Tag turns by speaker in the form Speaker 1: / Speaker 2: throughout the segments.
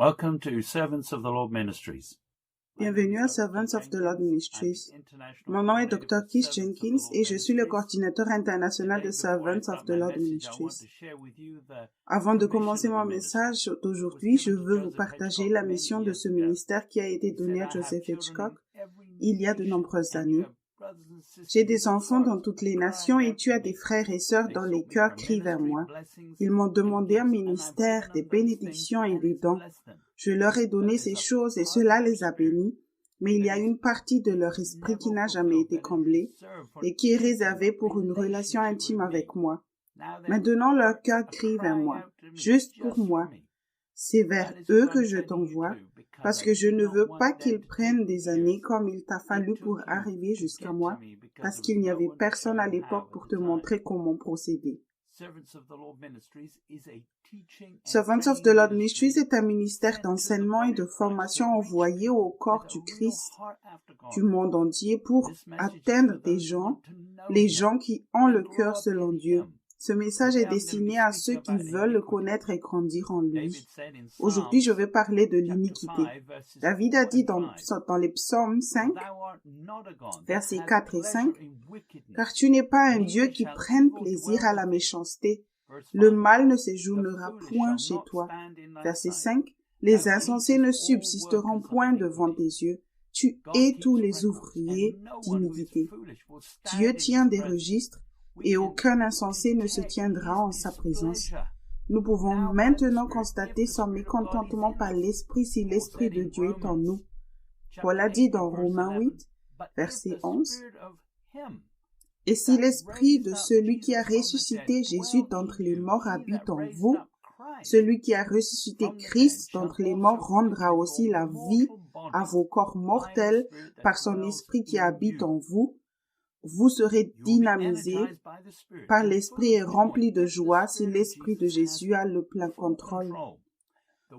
Speaker 1: Welcome to Servants of the Lord Ministries.
Speaker 2: Bienvenue à Servants of the Lord Ministries. Mon nom est Dr. Keith Jenkins et je suis le coordinateur international de Servants of the Lord Ministries. Avant de commencer mon message d'aujourd'hui, je veux vous partager la mission de ce ministère qui a été donné à Joseph Hitchcock il y a de nombreuses années. J'ai des enfants dans toutes les nations et tu as des frères et sœurs dont les cœurs crient vers moi. Ils m'ont demandé un ministère, des bénédictions et des dons. Je leur ai donné ces choses et cela les a bénis, mais il y a une partie de leur esprit qui n'a jamais été comblée et qui est réservée pour une relation intime avec moi. Maintenant, leur cœur crie vers moi, juste pour moi. C'est vers eux que je t'envoie, parce que je ne veux pas qu'ils prennent des années comme il t'a fallu pour arriver jusqu'à moi, parce qu'il n'y avait personne à l'époque pour te montrer comment procéder. Servants of the Lord Ministries est un ministère d'enseignement et de formation envoyé au corps du Christ du monde entier pour atteindre des gens, les gens qui ont le cœur selon Dieu. Ce message est destiné à ceux qui veulent le connaître et grandir en lui. Aujourd'hui, je vais parler de l'iniquité. David a dit dans les psaumes 5, versets 4 et 5, « Car tu n'es pas un Dieu qui prenne plaisir à la méchanceté. Le mal ne séjournera point chez toi. » Verset 5, « Les insensés ne subsisteront point devant tes yeux. Tu hais tous les ouvriers d'iniquité. » Dieu tient des registres et aucun insensé ne se tiendra en sa présence. Nous pouvons maintenant constater son mécontentement par l'Esprit si l'Esprit de Dieu est en nous. Paul a dit dans Romains 8, verset 11, « Et si l'Esprit de celui qui a ressuscité Jésus d'entre les morts habite en vous, celui qui a ressuscité Christ d'entre les morts rendra aussi la vie à vos corps mortels par son Esprit qui habite en vous. Vous serez dynamisés par l'Esprit et remplis de joie si l'Esprit de Jésus a le plein contrôle. »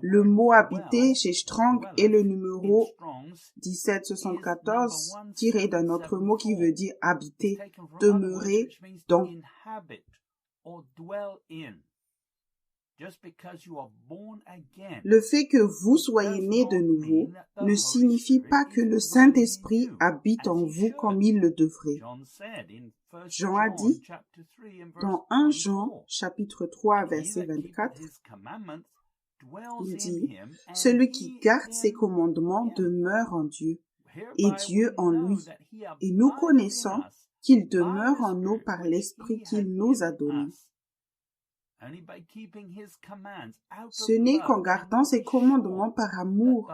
Speaker 2: Le mot « habiter » chez Strong est le numéro 1774, tiré d'un autre mot qui veut dire « habiter », « demeurer » donc. Le fait que vous soyez nés de nouveau ne signifie pas que le Saint-Esprit habite en vous comme il le devrait. Jean a dit dans 1 Jean, chapitre 3, verset 24, il dit « Celui qui garde ses commandements demeure en Dieu, et Dieu en lui. Et nous connaissons qu'il demeure en nous par l'Esprit qu'il nous a donné. » Ce n'est qu'en gardant ses commandements par amour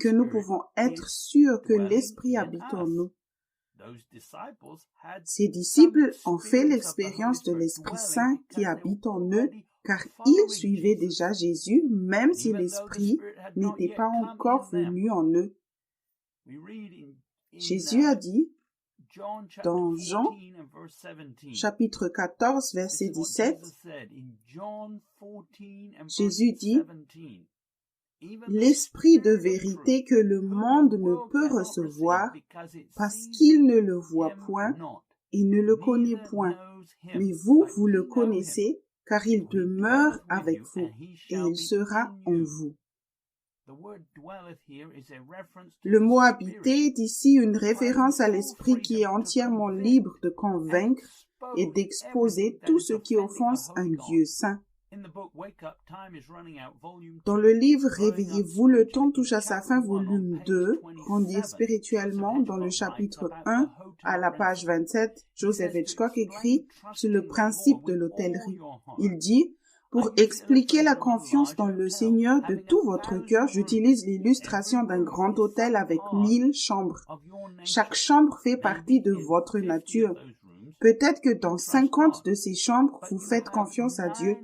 Speaker 2: que nous pouvons être sûrs que l'Esprit habite en nous. Ces disciples ont fait l'expérience de l'Esprit Saint qui habite en eux, car ils suivaient déjà Jésus, même si l'Esprit n'était pas encore venu en eux. Jésus a dit, dans Jean, chapitre 14, verset 17, Jésus dit, « L'Esprit de vérité que le monde ne peut recevoir parce qu'il ne le voit point et ne le connaît point. Mais vous, vous le connaissez, car il demeure avec vous et il sera en vous. » Le mot « habiter » est ici une référence à l'Esprit qui est entièrement libre de convaincre et d'exposer tout ce qui offense un Dieu saint. Dans le livre « Réveillez-vous, le temps touche à sa fin » volume 2, Grandir spirituellement, dans le chapitre 1, à la page 27, Joseph Hitchcock écrit sur le principe de l'hôtellerie. Il dit « Pour expliquer la confiance dans le Seigneur de tout votre cœur, j'utilise l'illustration d'un grand hôtel avec 1000 chambres. Chaque chambre fait partie de votre nature. Peut-être que dans 50 de ces chambres, vous faites confiance à Dieu,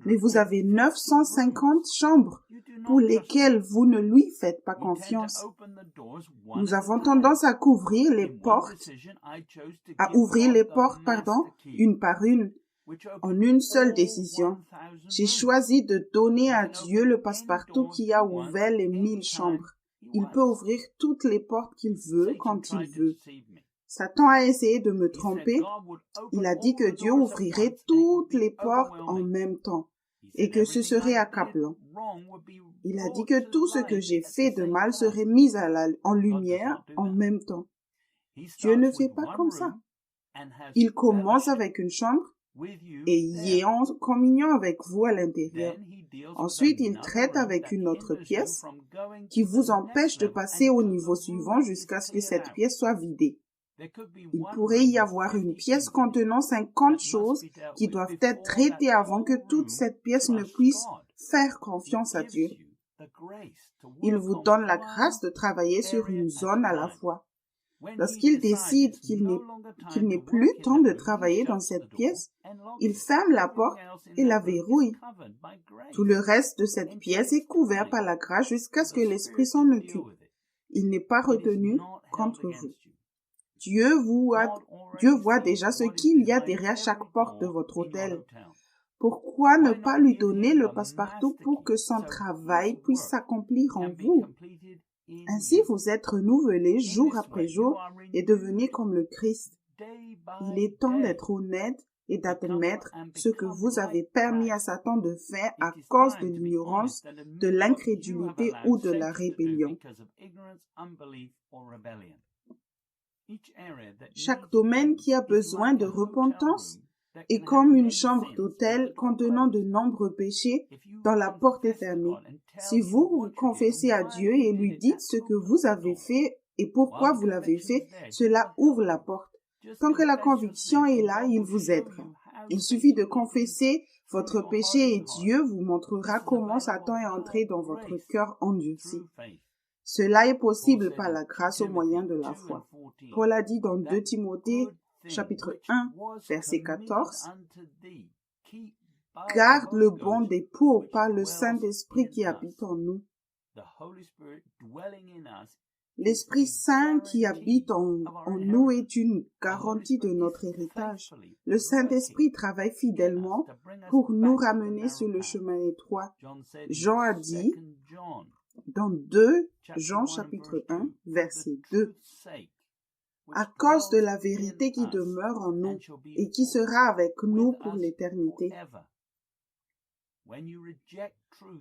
Speaker 2: mais vous avez 950 chambres pour lesquelles vous ne lui faites pas confiance. Nous avons tendance à ouvrir les portes, une par une, en une seule décision. J'ai choisi de donner à Dieu le passe-partout qui a ouvert les 1000 chambres. Il peut ouvrir toutes les portes qu'il veut quand il veut. Satan a essayé de me tromper. Il a dit que Dieu ouvrirait toutes les portes en même temps. et que ce serait accablant. Il a dit que tout ce que j'ai fait de mal serait mis en lumière en même temps. Dieu ne fait pas comme ça. Il commence avec une chambre et y est en communion avec vous à l'intérieur. Ensuite, il traite avec une autre pièce qui vous empêche de passer au niveau suivant jusqu'à ce que cette pièce soit vidée. Il pourrait y avoir une pièce contenant 50 choses qui doivent être traitées avant que toute cette pièce ne puisse faire confiance à Dieu. Il vous donne la grâce de travailler sur une zone à la fois. Lorsqu'il décide qu'il n'est plus temps de travailler dans cette pièce, il ferme la porte et la verrouille. Tout le reste de cette pièce est couvert par la grâce jusqu'à ce que l'Esprit s'en occupe. Il n'est pas retenu contre vous. Dieu voit déjà ce qu'il y a derrière chaque porte de votre hôtel. Pourquoi ne pas lui donner le passe-partout pour que son travail puisse s'accomplir en vous? Ainsi, vous êtes renouvelés jour après jour et devenez comme le Christ. Il est temps d'être honnête et d'admettre ce que vous avez permis à Satan de faire à cause de l'ignorance, de l'incrédulité ou de la rébellion. Chaque domaine qui a besoin de repentance est comme une chambre d'hôtel contenant de nombreux péchés dont la porte est fermée. Si vous confessez à Dieu et lui dites ce que vous avez fait et pourquoi vous l'avez fait, cela ouvre la porte. Tant que la conviction est là, il vous aidera. Il suffit de confesser votre péché et Dieu vous montrera comment Satan est entré dans votre cœur endurci. Cela est possible par la grâce au moyen de la foi. Paul a dit dans 2 Timothée, chapitre 1, verset 14, « Garde le bon dépôt par le Saint-Esprit qui habite en nous. » L'Esprit Saint qui habite en nous est une garantie de notre héritage. Le Saint-Esprit travaille fidèlement pour nous ramener sur le chemin étroit. Jean a dit dans 2 Jean chapitre 1, verset 2, « À cause de la vérité qui demeure en nous et qui sera avec nous pour l'éternité. »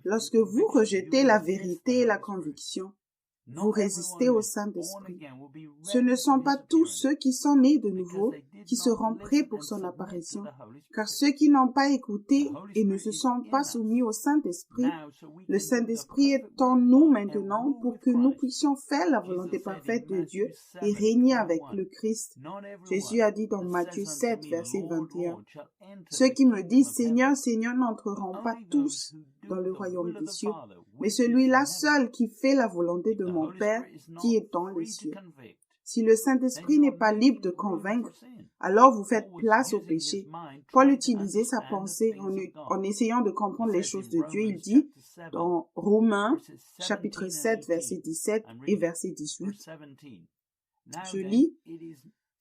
Speaker 2: Lorsque vous rejetez la vérité et la conviction, vous résistez au Saint-Esprit. Ce ne sont pas tous ceux qui sont nés de nouveau qui seront prêts pour son apparition, car ceux qui n'ont pas écouté et ne se sont pas soumis au Saint-Esprit, le Saint-Esprit est en nous maintenant pour que nous puissions faire la volonté parfaite de Dieu et régner avec le Christ. Jésus a dit dans Matthieu 7, verset 21, « Ceux qui me disent Seigneur, Seigneur n'entreront pas tous dans le royaume des cieux, mais celui-là seul qui fait la volonté de mon Père qui est dans les cieux. » Si le Saint-Esprit n'est pas libre de convaincre, alors vous faites place au péché. Paul utilisait sa pensée en essayant de comprendre les choses de Dieu. Il dit dans Romains, chapitre 7, verset 17 et verset 18. Je lis,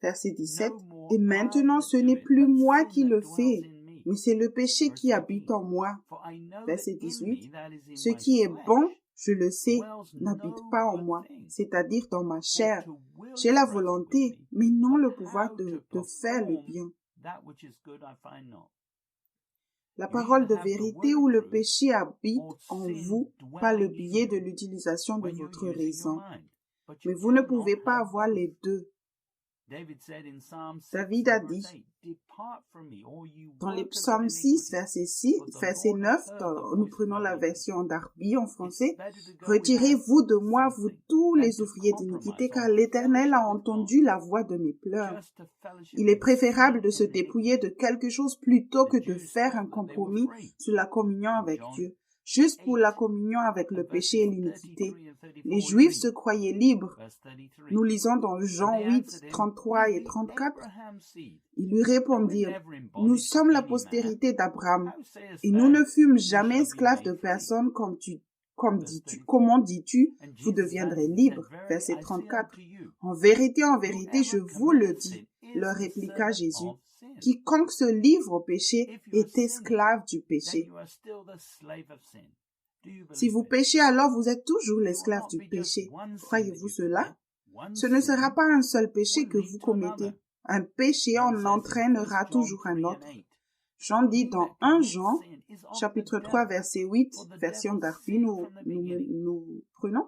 Speaker 2: verset 17, « Et maintenant ce n'est plus moi qui le fais, mais c'est le péché qui habite en moi. » Verset 18, « Ce qui est bon, je le sais, n'habite pas en moi, c'est-à-dire dans ma chair. J'ai la volonté, mais non le pouvoir de faire le bien. » La parole de vérité ou le péché habite en vous par le biais de l'utilisation de votre raison. Mais vous ne pouvez pas avoir les deux. David a dit dans les psaumes 6, verset 9, nous prenons la version Darby en français, « Retirez-vous de moi, vous tous les ouvriers d'iniquité, car l'Éternel a entendu la voix de mes pleurs. » Il est préférable de se dépouiller de quelque chose plutôt que de faire un compromis sur la communion avec Dieu. Juste pour la communion avec le péché et l'iniquité. Les Juifs se croyaient libres. Nous lisons dans Jean 8, 33 et 34. Ils lui répondirent, « Nous sommes la postérité d'Abraham, et nous ne fûmes jamais esclaves de personne comment dis-tu, vous deviendrez libres. » Verset 34. « En vérité, je vous le dis, leur répliqua Jésus. Quiconque se livre au péché est esclave du péché. » Si vous péchez, alors vous êtes toujours l'esclave du péché. Croyez-vous cela? Ce ne sera pas un seul péché que vous commettez. Un péché en entraînera toujours un autre. Jean dit dans 1 Jean, chapitre 3, verset 8, version Darby, nous prenons.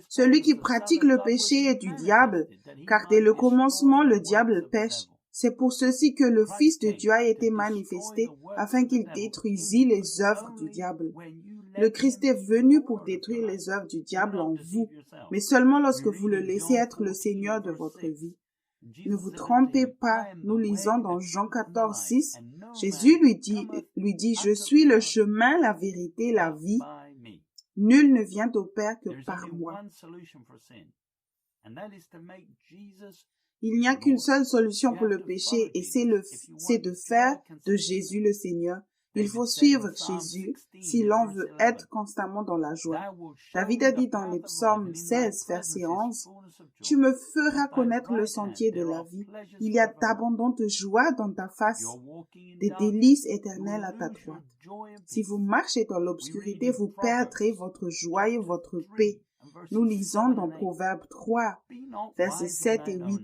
Speaker 2: Celui qui pratique le péché est du diable, car dès le commencement, le diable pêche. C'est pour ceci que le Fils de Dieu a été manifesté, afin qu'il détruisît les œuvres du diable. Le Christ est venu pour détruire les œuvres du diable en vous, mais seulement lorsque vous le laissez être le Seigneur de votre vie. Ne vous trompez pas, nous lisons dans Jean 14, 6, Jésus lui dit, je suis le chemin, la vérité, la vie. Nul ne vient au Père que par moi. Il n'y a qu'une seule solution pour le péché et c'est de faire de Jésus le Seigneur. Il faut suivre Jésus si l'on veut être constamment dans la joie. David a dit dans les psaumes 16, verset 11, « Tu me feras connaître le sentier de la vie. Il y a d'abondantes joies dans ta face, des délices éternelles à ta droite. Si vous marchez dans l'obscurité, vous perdrez votre joie et votre paix. » Nous lisons dans Proverbe 3, versets 7 et 8.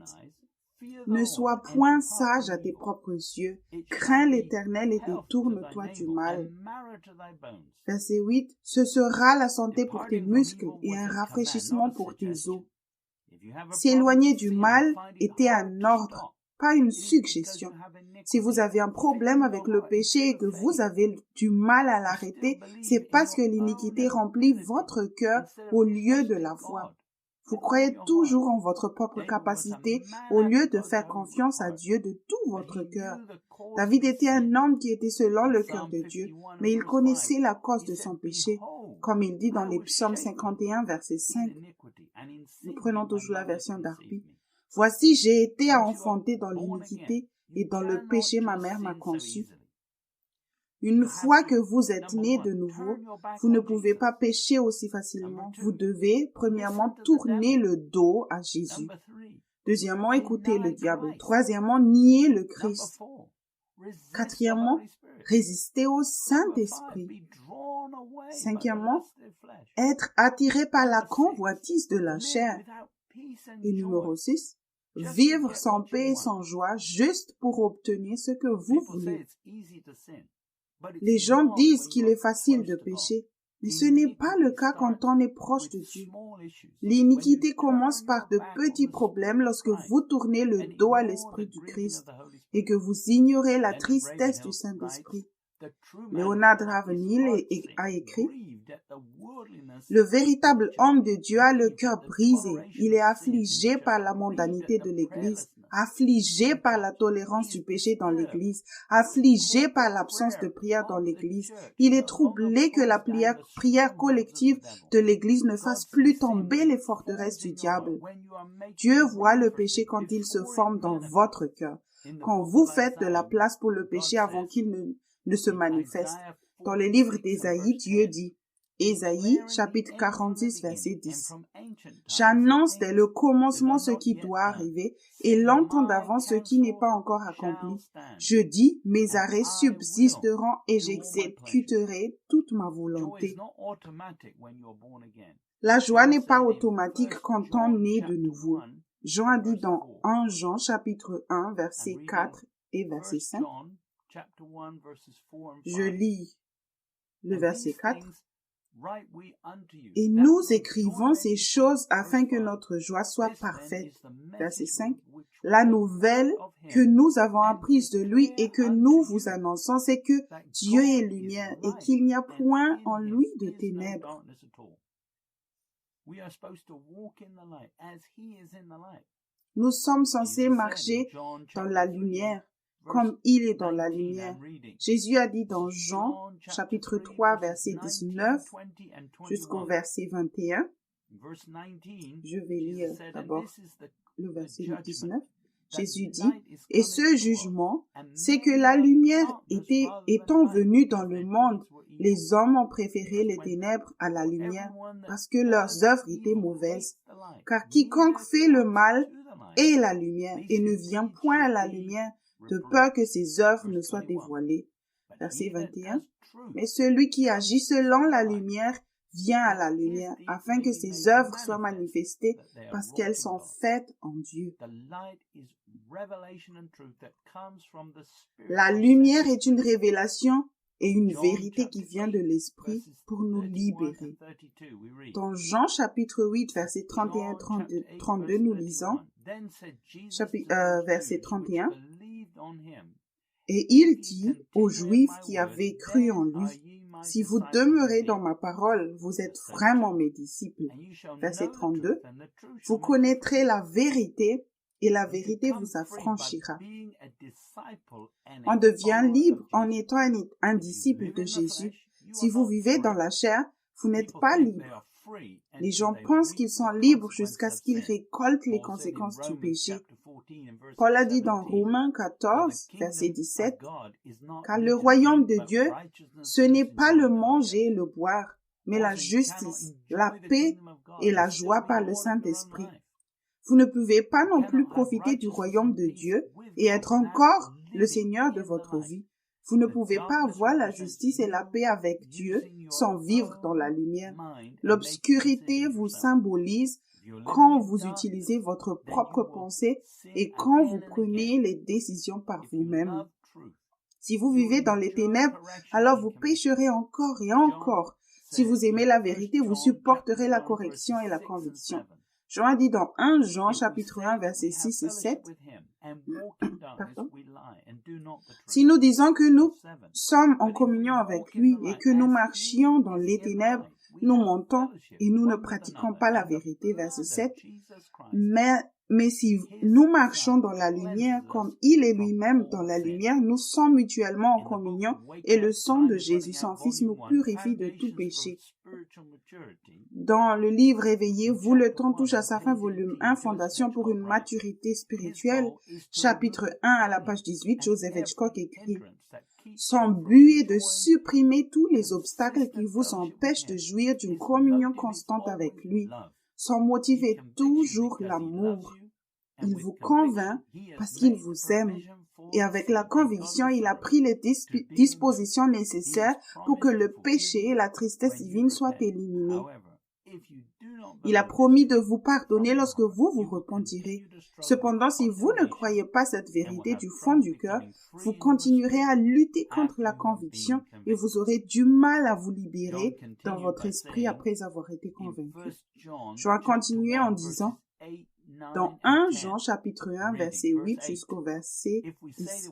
Speaker 2: Ne sois point sage à tes propres yeux. Crains l'Éternel et détourne-toi du mal. Verset 8. Ce sera la santé pour tes muscles et un rafraîchissement pour tes os. S'éloigner du mal était un ordre, pas une suggestion. Si vous avez un problème avec le péché et que vous avez du mal à l'arrêter, c'est parce que l'iniquité remplit votre cœur au lieu de la foi. Vous croyez toujours en votre propre capacité au lieu de faire confiance à Dieu de tout votre cœur. David était un homme qui était selon le cœur de Dieu, mais il connaissait la cause de son péché, comme il dit dans les psaumes 51, verset 5. Nous prenons toujours la version Darby. « Voici, j'ai été enfanté dans l'iniquité, et dans le péché ma mère m'a conçu. » Une fois que vous êtes né de nouveau, vous ne pouvez pas pécher aussi facilement. Vous devez, premièrement, tourner le dos à Jésus. Deuxièmement, écouter le diable. Troisièmement, nier le Christ. Quatrièmement, résister au Saint-Esprit. Cinquièmement, être attiré par la convoitise de la chair. Et numéro 6, vivre sans paix et sans joie juste pour obtenir ce que vous voulez. Les gens disent qu'il est facile de pécher, mais ce n'est pas le cas quand on est proche de Dieu. L'iniquité commence par de petits problèmes lorsque vous tournez le dos à l'Esprit du Christ et que vous ignorez la tristesse du Saint-Esprit. Leonard Ravenhill a écrit « Le véritable homme de Dieu a le cœur brisé. Il est affligé par la mondanité de l'Église, affligé par la tolérance du péché dans l'Église, affligé par l'absence de prière dans l'Église. Il est troublé que la prière collective de l'Église ne fasse plus tomber les forteresses du diable. Dieu voit le péché quand il se forme dans votre cœur, quand vous faites de la place pour le péché avant qu'il ne se manifeste. Dans le livre d'Ésaïe, Dieu dit, Ésaïe, chapitre 46, verset 10. J'annonce dès le commencement ce qui doit arriver et longtemps d'avance ce qui n'est pas encore accompli. Je dis, mes arrêts subsisteront et j'exécuterai toute ma volonté. La joie n'est pas automatique quand on est de nouveau. Jean a dit dans 1 Jean, chapitre 1, verset 4 et verset 5. Je lis le verset 4. Et nous écrivons ces choses afin que notre joie soit parfaite. Verset 5. La nouvelle que nous avons apprise de lui et que nous vous annonçons, c'est que Dieu est lumière et qu'il n'y a point en lui de ténèbres. Nous sommes censés marcher dans la lumière, comme il est dans la lumière. Jésus a dit dans Jean, chapitre 3, verset 19, jusqu'au verset 21. Je vais lire d'abord le verset 19. Jésus dit, « Et ce jugement, c'est que la lumière étant venue dans le monde, les hommes ont préféré les ténèbres à la lumière, parce que leurs œuvres étaient mauvaises. Car quiconque fait le mal est la lumière, et ne vient point à la lumière, de peur que ses œuvres ne soient dévoilées. » Verset 21. « Mais celui qui agit selon la lumière vient à la lumière, afin que ses œuvres soient manifestées, parce qu'elles sont faites en Dieu. » La lumière est une révélation et une vérité qui vient de l'Esprit pour nous libérer. Dans Jean chapitre 8, verset 31-32, nous lisons, verset 31, « Et il dit aux Juifs qui avaient cru en lui, « Si vous demeurez dans ma parole, vous êtes vraiment mes disciples. » Verset 32, « Vous connaîtrez la vérité et la vérité vous affranchira. » On devient libre en étant un disciple de Jésus. Si vous vivez dans la chair, vous n'êtes pas libre. Les gens pensent qu'ils sont libres jusqu'à ce qu'ils récoltent les conséquences du péché. Paul a dit dans Romains 14, verset 17, « Car le royaume de Dieu, ce n'est pas le manger et le boire, mais la justice, la paix et la joie par le Saint-Esprit. » Vous ne pouvez pas non plus profiter du royaume de Dieu et être encore le Seigneur de votre vie. Vous ne pouvez pas avoir la justice et la paix avec Dieu sans vivre dans la lumière. L'obscurité vous symbolise quand vous utilisez votre propre pensée et quand vous prenez les décisions par vous-même. Si vous vivez dans les ténèbres, alors vous pécherez encore et encore. Si vous aimez la vérité, vous supporterez la correction et la conviction. Jean a dit dans 1 Jean chapitre 1 versets 6 et 7, si nous disons que nous sommes en communion avec lui et que nous marchions dans les ténèbres, nous mentons et nous ne pratiquons pas la vérité. Verset 7, mais si nous marchons dans la lumière comme il est lui-même dans la lumière, nous sommes mutuellement en communion et le sang de Jésus, son Fils, nous purifie de tout péché. Dans le livre Réveillez-vous, le temps touche à sa fin, volume 1, Fondation pour une maturité spirituelle, chapitre 1 à la page 18, Joseph Hitchcock écrit, « Son but est de supprimer tous les obstacles qui vous empêchent de jouir d'une communion constante avec lui. Son motif est toujours l'amour. Il vous convainc parce qu'il vous aime. Et avec la conviction, il a pris les dispositions nécessaires pour que le péché et la tristesse divine soient éliminés. Il a promis de vous pardonner lorsque vous vous repentirez. Cependant, si vous ne croyez pas cette vérité du fond du cœur, vous continuerez à lutter contre la conviction et vous aurez du mal à vous libérer dans votre esprit après avoir été convaincu. Je vais continuer en disant, dans 1 Jean chapitre 1 verset 8 jusqu'au verset 10,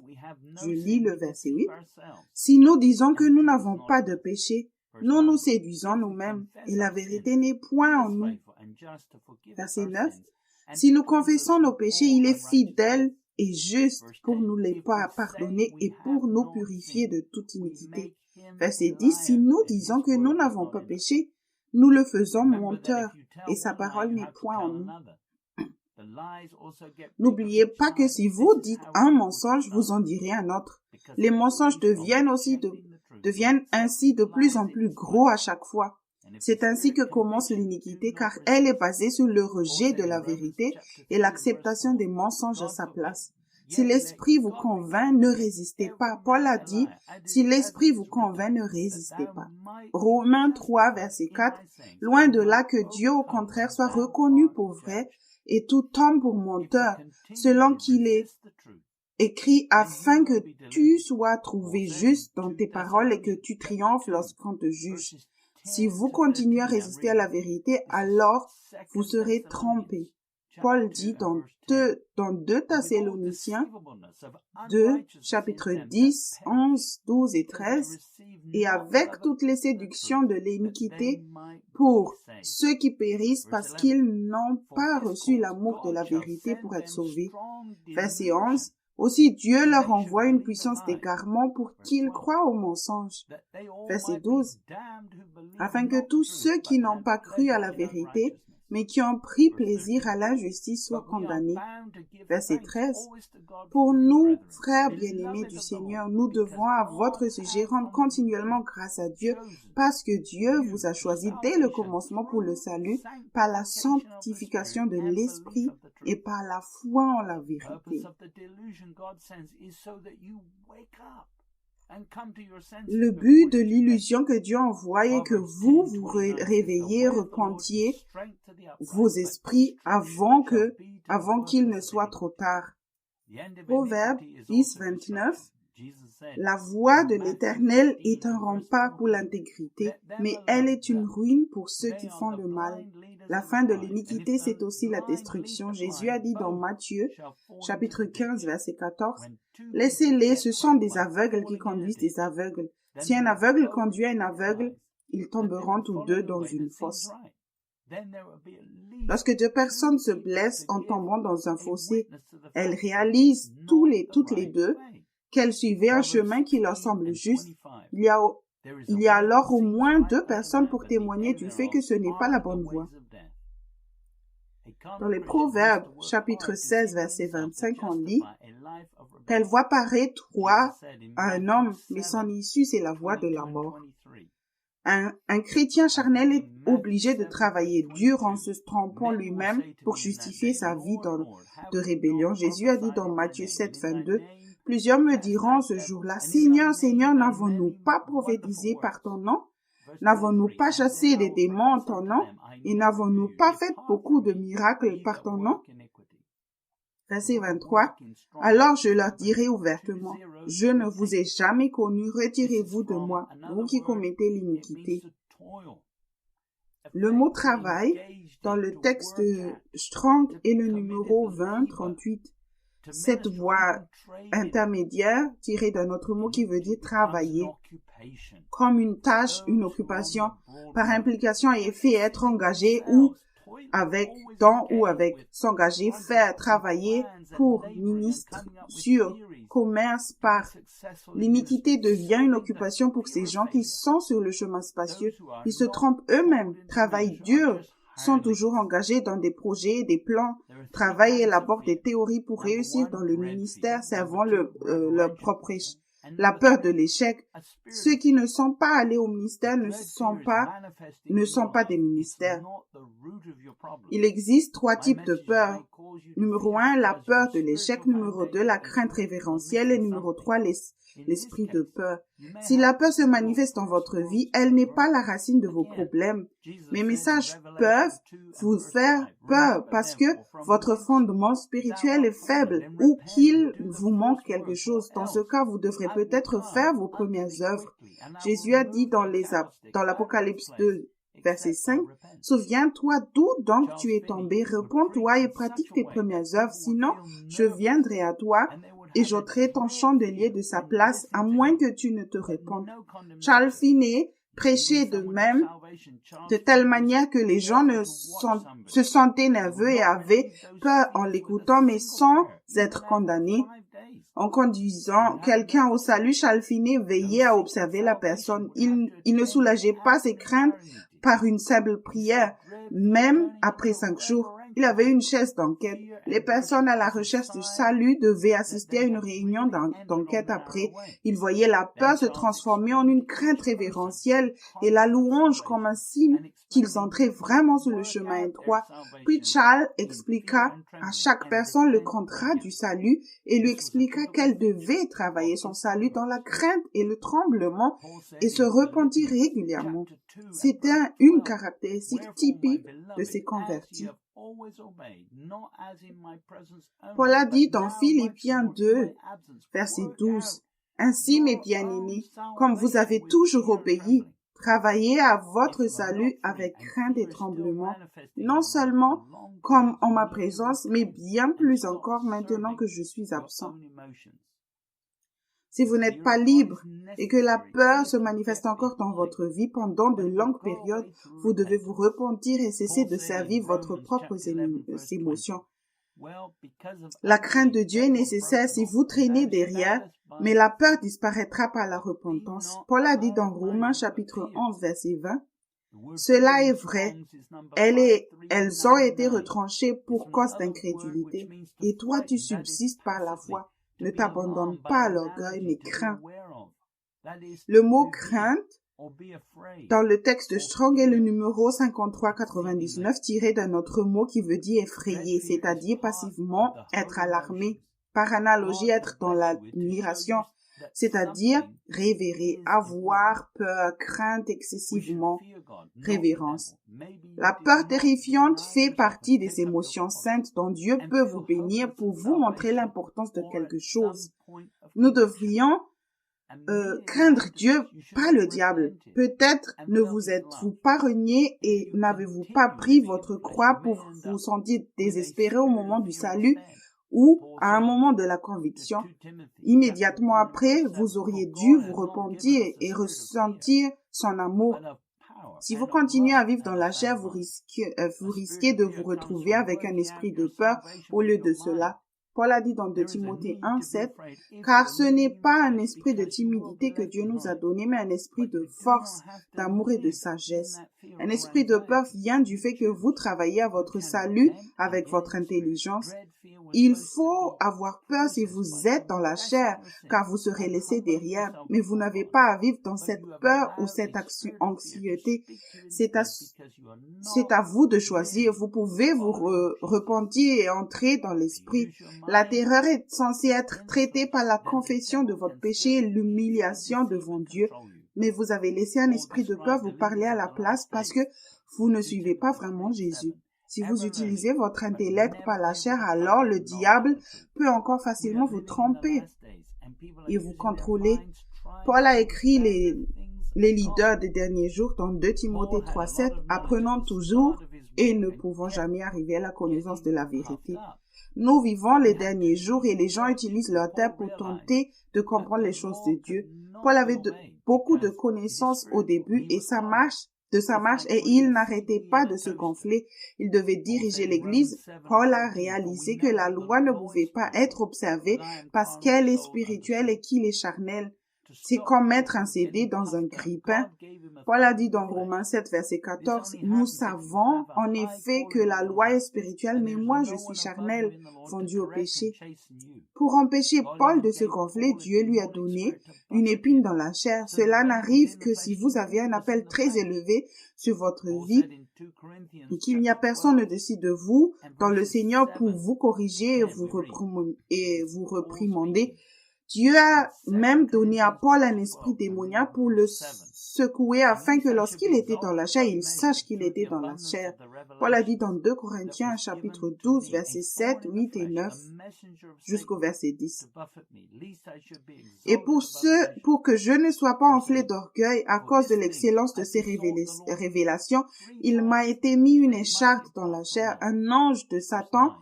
Speaker 2: je lis le verset 8, « Si nous disons que nous n'avons pas de péché, nous nous séduisons nous-mêmes et la vérité n'est point en nous. » Verset 9, « Si nous confessons nos péchés, il est fidèle et juste pour nous les pardonner et pour nous purifier de toute iniquité. » Verset 10, « Si nous disons que nous n'avons pas péché, nous le faisons menteur et sa parole n'est point en nous. » N'oubliez pas que si vous dites un mensonge, vous en direz un autre. Les mensonges deviennent ainsi de plus en plus gros à chaque fois. C'est ainsi que commence l'iniquité, car elle est basée sur le rejet de la vérité et l'acceptation des mensonges à sa place. Si l'esprit vous convainc, ne résistez pas. Paul a dit, si l'esprit vous convainc, ne résistez pas. Romains 3, verset 4, loin de là que Dieu, au contraire, soit reconnu pour vrai et tout homme pour menteur, selon qu'il est écrit, afin que tu sois trouvé juste dans tes paroles et que tu triomphes lorsqu'on te juge. Si vous continuez à résister à la vérité, alors vous serez trompés. Paul dit dans 2 Thessaloniciens 2, chapitre 10, 11, 12 et 13, « Et avec toutes les séductions de l'iniquité pour ceux qui périssent parce qu'ils n'ont pas reçu l'amour de la vérité pour être sauvés. » Verset 11, « Aussi Dieu leur envoie une puissance d'égarement pour qu'ils croient aux mensonges. » Verset 12, « Afin que tous ceux qui n'ont pas cru à la vérité, mais qui ont pris plaisir à l'injustice soient condamnés. » Verset 13. Pour nous, frères bien-aimés du Seigneur, nous devons à votre sujet rendre continuellement grâce à Dieu parce que Dieu vous a choisi dès le commencement pour le salut par la sanctification de l'Esprit et par la foi en la vérité. Le but de l'illusion que Dieu envoie est que vous vous réveillez, repentiez vos esprits avant qu'il ne soit trop tard. Proverbe 10, 29. La voie de l'Éternel est un rempart pour l'intégrité, mais elle est une ruine pour ceux qui font le mal. La fin de l'iniquité, c'est aussi la destruction. Jésus a dit dans Matthieu, chapitre 15, verset 14, « Laissez-les, ce sont des aveugles qui conduisent des aveugles. Si un aveugle conduit un aveugle, ils tomberont tous deux dans une fosse. » Lorsque deux personnes se blessent en tombant dans un fossé, elles réalisent toutes les deux qu'elles suivaient un chemin qui leur semble juste. Il y a alors au moins deux personnes pour témoigner du fait que ce n'est pas la bonne voie. Dans les Proverbes, chapitre 16, verset 25, on lit « Telle voie paraît droite à un homme, mais son issue, c'est la voie de la mort. » Un chrétien charnel est obligé de travailler dur en se trompant lui-même pour justifier sa vie de rébellion. Jésus a dit dans Matthieu 7, 22, « Plusieurs me diront ce jour-là, « Seigneur, Seigneur, n'avons-nous pas prophétisé par ton nom? N'avons-nous pas chassé des démons en ton nom? Et n'avons-nous pas fait beaucoup de miracles par ton nom? » Verset 23. « Alors je leur dirai ouvertement, « Je ne vous ai jamais connu, retirez-vous de moi, vous qui commettez l'iniquité. » Le mot « travail » dans le texte de Strong est le numéro 2038. Cette voix intermédiaire tirée d'un autre mot qui veut dire « travailler ». Comme une tâche, une occupation, par implication et effet, être engagé ou avec, s'engager, faire, travailler pour, ministre, sur, commerce, par. L'iniquité devient une occupation pour ces gens qui sont sur le chemin spacieux. Ils se trompent eux-mêmes, travaillent dur, sont toujours engagés dans des projets, des plans, travaillent et élaborent des théories pour réussir dans le ministère, servant leur propre la peur de l'échec. Ceux qui ne sont pas allés au ministère ne sont pas des ministères. Il existe 3 types de peur. Numéro 1, la peur de l'échec. Numéro 2, la crainte révérentielle. Et numéro 3, l'esprit de peur. Si la peur se manifeste dans votre vie, elle n'est pas la racine de vos problèmes. Mes messages peuvent vous faire peur parce que votre fondement spirituel est faible ou qu'il vous manque quelque chose. Dans ce cas, vous devrez peut-être faire vos premières œuvres. Jésus a dit dans l'Apocalypse 2, verset 5, « Souviens-toi d'où donc tu es tombé, réponds-toi et pratique tes premières œuvres, sinon je viendrai à toi et j'ôterai ton chandelier de sa place, à moins que tu ne te répondes. » Charles Finney prêchait de telle manière que les gens se sentaient nerveux et avaient peur en l'écoutant, mais sans être condamnés. En conduisant quelqu'un au salut, Charles Finney veillait à observer la personne. Il ne soulageait pas ses craintes par une simple prière, même après 5 jours. Il avait une chaise d'enquête. Les personnes à la recherche du salut devaient assister à une réunion d'enquête après. Ils voyaient la peur se transformer en une crainte révérentielle et la louange comme un signe qu'ils entraient vraiment sur le chemin étroit. Puis Charles expliqua à chaque personne le contrat du salut et lui expliqua qu'elle devait travailler son salut dans la crainte et le tremblement et se repentir régulièrement. C'était une caractéristique typique de ces convertis. Paul a dit dans Philippiens 2, verset 12, « Ainsi, mes bien-aimés, comme vous avez toujours obéi, travaillez à votre salut avec crainte et tremblement, non seulement comme en ma présence, mais bien plus encore maintenant que je suis absent. » Si vous n'êtes pas libre et que la peur se manifeste encore dans votre vie pendant de longues périodes, vous devez vous repentir et cesser de servir votre propre émotions. La crainte de Dieu est nécessaire si vous traînez derrière, mais la peur disparaîtra par la repentance. Paul a dit dans Romains chapitre 11, verset 20, « Cela est vrai, elles ont été retranchées pour cause d'incrédulité, et toi tu subsistes par la foi. Ne t'abandonne pas à l'orgueil, mais crains. » Le mot « crainte » dans le texte de Strong est le numéro 5399 tiré d'un autre mot qui veut dire effrayer, c'est-à-dire passivement être alarmé. Par analogie, être dans l'admiration. c'est-à-dire révérer, avoir peur, crainte excessivement, révérence. La peur terrifiante fait partie des émotions saintes dont Dieu peut vous bénir pour vous montrer l'importance de quelque chose. Nous devrions craindre Dieu, pas le diable. Peut-être ne vous êtes-vous pas renié et n'avez-vous pas pris votre croix pour vous sentir désespéré au moment du salut ou à un moment de la conviction. Immédiatement après, vous auriez dû vous repentir et ressentir son amour. Si vous continuez à vivre dans la chair, vous risquez de vous retrouver avec un esprit de peur au lieu de cela. Paul a dit dans 2 Timothée 1:7, « Car ce n'est pas un esprit de timidité que Dieu nous a donné, mais un esprit de force, d'amour et de sagesse. » Un esprit de peur vient du fait que vous travaillez à votre salut avec votre intelligence. Il faut avoir peur si vous êtes dans la chair, car vous serez laissé derrière. Mais vous n'avez pas à vivre dans cette peur ou cette anxiété. C'est à vous de choisir. Vous pouvez vous repentir et entrer dans l'esprit. La terreur est censée être traitée par la confession de votre péché et l'humiliation devant Dieu. Mais vous avez laissé un esprit de peur vous parler à la place parce que vous ne suivez pas vraiment Jésus. Si vous utilisez votre intellect par la chair, alors le diable peut encore facilement vous tromper et vous contrôler. Paul a écrit les leaders des derniers jours dans 2 Timothée 3:7, « Apprenons toujours et ne pouvons jamais arriver à la connaissance de la vérité. » Nous vivons les derniers jours et les gens utilisent leur tête pour tenter de comprendre les choses de Dieu. Paul avait beaucoup de connaissances au début et sa marche et il n'arrêtait pas de se gonfler. Il devait diriger l'Église. Paul a réalisé que la loi ne pouvait pas être observée parce qu'elle est spirituelle et qu'il est charnel. C'est comme mettre un CD dans un grille-pain. Paul a dit dans Romains 7, verset 14, « Nous savons en effet que la loi est spirituelle, mais moi je suis charnel, vendu au péché. » Pour empêcher Paul de se gonfler, Dieu lui a donné une épine dans la chair. Cela n'arrive que si vous avez un appel très élevé sur votre vie et qu'il n'y a personne au-dessus de vous dans le Seigneur pour vous corriger et vous réprimander. Dieu a même donné à Paul un esprit démoniaque pour le secouer afin que lorsqu'il était dans la chair, il sache qu'il était dans la chair. Paul a dit dans 2 Corinthiens chapitre 12, versets 7, 8 et 9 jusqu'au verset 10. Et pour que je ne sois pas enflé d'orgueil à cause de l'excellence de ces révélations, il m'a été mis une écharpe dans la chair, un ange de Satan,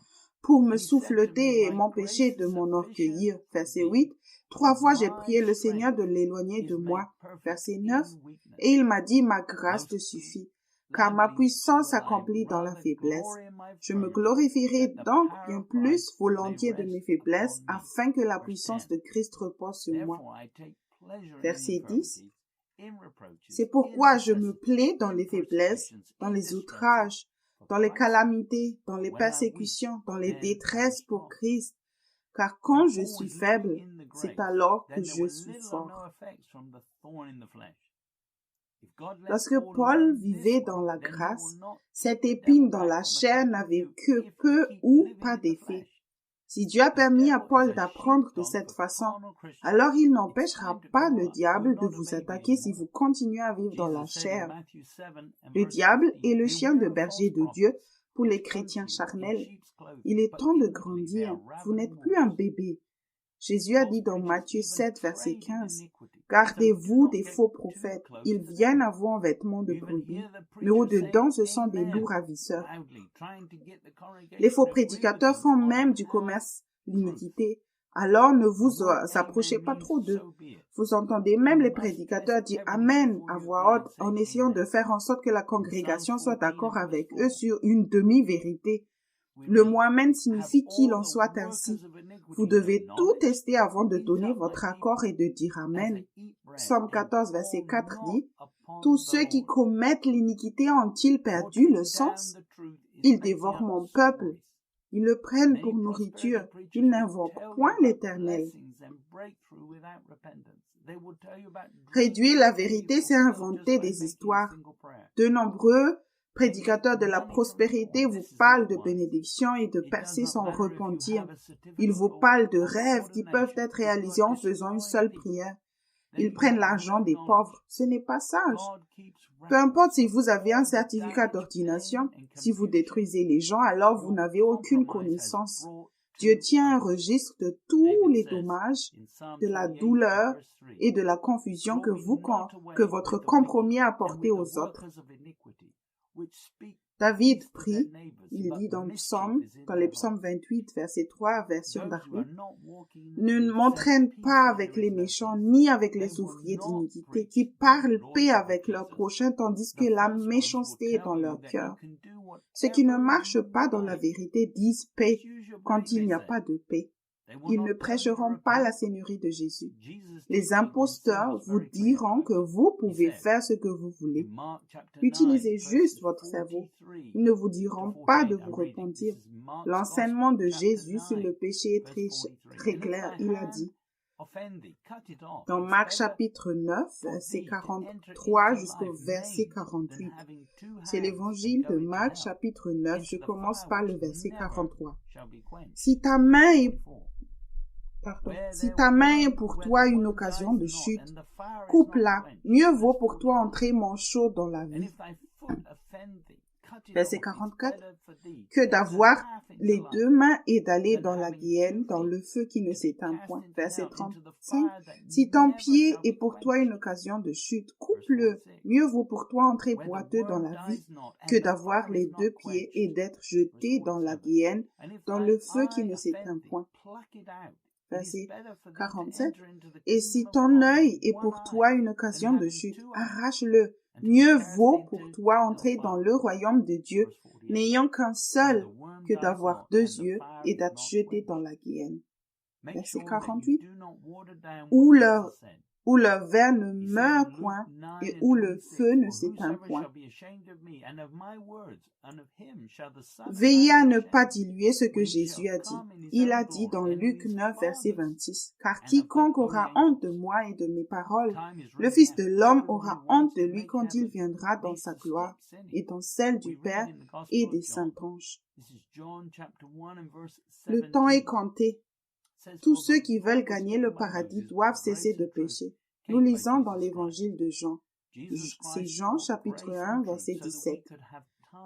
Speaker 2: pour me souffleter et m'empêcher de m'enorgueillir. Verset 8. 3 fois j'ai prié le Seigneur de l'éloigner de moi. Verset 9. Et il m'a dit, ma grâce te suffit, car ma puissance s'accomplit dans la faiblesse. Je me glorifierai donc bien plus volontiers de mes faiblesses, afin que la puissance de Christ repose sur moi. Verset 10. C'est pourquoi je me plais dans les faiblesses, dans les outrages, dans les calamités, dans les persécutions, dans les détresses pour Christ. Car quand je suis faible, c'est alors que je suis fort. Lorsque Paul vivait dans la grâce, cette épine dans la chair n'avait que peu ou pas d'effet. Si Dieu a permis à Paul d'apprendre de cette façon, alors il n'empêchera pas le diable de vous attaquer si vous continuez à vivre dans la chair. Le diable est le chien de berger de Dieu pour les chrétiens charnels. Il est temps de grandir. Vous n'êtes plus un bébé. Jésus a dit dans Matthieu 7, verset 15, « Gardez-vous des faux prophètes. Ils viennent à vous en vêtements de brebis, mais au-dedans, ce sont des loups ravisseurs. » Les faux prédicateurs font même du commerce l'iniquité. Alors ne vous approchez pas trop d'eux. Vous entendez même les prédicateurs dire « Amen » à voix haute en essayant de faire en sorte que la congrégation soit d'accord avec eux sur une demi-vérité. Le mot Amen signifie qu'il en soit ainsi. Vous devez tout tester avant de donner votre accord et de dire Amen. Psaume 14, verset 4 dit « Tous ceux qui commettent l'iniquité ont-ils perdu le sens? Ils dévorent mon peuple. Ils le prennent pour nourriture. Ils n'invoquent point l'Éternel. » Réduire la vérité, c'est inventer des histoires. De nombreux prédicateur de la prospérité vous parle de bénédiction et de percée sans repentir. Il vous parle de rêves qui peuvent être réalisés en faisant une seule prière. Ils prennent l'argent des pauvres. Ce n'est pas sage. Peu importe si vous avez un certificat d'ordination, si vous détruisez les gens, alors vous n'avez aucune connaissance. Dieu tient un registre de tous les dommages, de la douleur et de la confusion que votre compromis a apporté aux autres. David prie, il dit dans les psaumes 28, verset 3, version Darby, « Ne m'entraîne pas avec les méchants, ni avec les ouvriers d'iniquité, qui parlent paix avec leur prochain, tandis que la méchanceté est dans leur cœur. Ceux qui ne marchent pas dans la vérité disent paix quand il n'y a pas de paix. Ils ne prêcheront pas la seigneurie de Jésus. Les imposteurs vous diront que vous pouvez faire ce que vous voulez. Utilisez juste votre cerveau. Ils ne vous diront pas de vous repentir. L'enseignement de Jésus sur le péché est très clair. Il a dit, dans Marc chapitre 9, verset 43 jusqu'au verset 48. C'est l'évangile de Marc chapitre 9. Je commence par le verset 43. Si ta main est pour toi une occasion de chute, coupe-la. Mieux vaut pour toi entrer manchot dans la vie. Verset 44. Que d'avoir les deux mains et d'aller dans la guienne, dans le feu qui ne s'éteint point. Verset 35. Si ton pied est pour toi une occasion de chute, coupe-le. Mieux vaut pour toi entrer boiteux dans la vie que d'avoir les deux pieds et d'être jeté dans la guienne, dans le feu qui ne s'éteint point. Verset 47. Et si ton œil est pour toi une occasion de chute, arrache-le. Mieux vaut pour toi entrer dans le royaume de Dieu, n'ayant qu'un seul, que d'avoir deux yeux et d'être jeté dans la guienne. Verset 48. Où leur verre ne meurt point et où le feu ne s'éteint point. Veillez à ne pas diluer ce que Jésus a dit. Il a dit dans Luc 9, verset 26, « Car quiconque aura honte de moi et de mes paroles, le Fils de l'homme aura honte de lui quand il viendra dans sa gloire et dans celle du Père et des saints anges. » Le temps est compté. Tous ceux qui veulent gagner le paradis doivent cesser de pécher. Nous lisons dans l'évangile de Jean. C'est Jean chapitre 1, verset 17.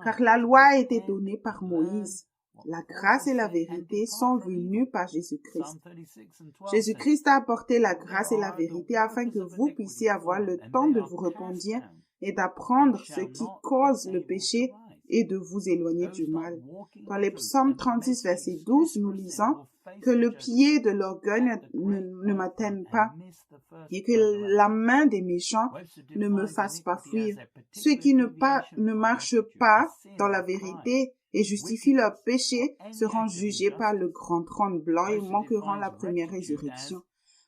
Speaker 2: Car la loi a été donnée par Moïse. La grâce et la vérité sont venues par Jésus-Christ. Jésus-Christ a apporté la grâce et la vérité afin que vous puissiez avoir le temps de vous repentir et d'apprendre ce qui cause le péché et de vous éloigner du mal. Dans les psaumes 36, verset 12, nous lisons que le pied de l'orgueil ne m'atteigne pas et que la main des méchants ne me fasse pas fuir. Ceux qui ne marchent pas dans la vérité et justifient leur péché seront jugés par le grand trône blanc et manqueront la première résurrection.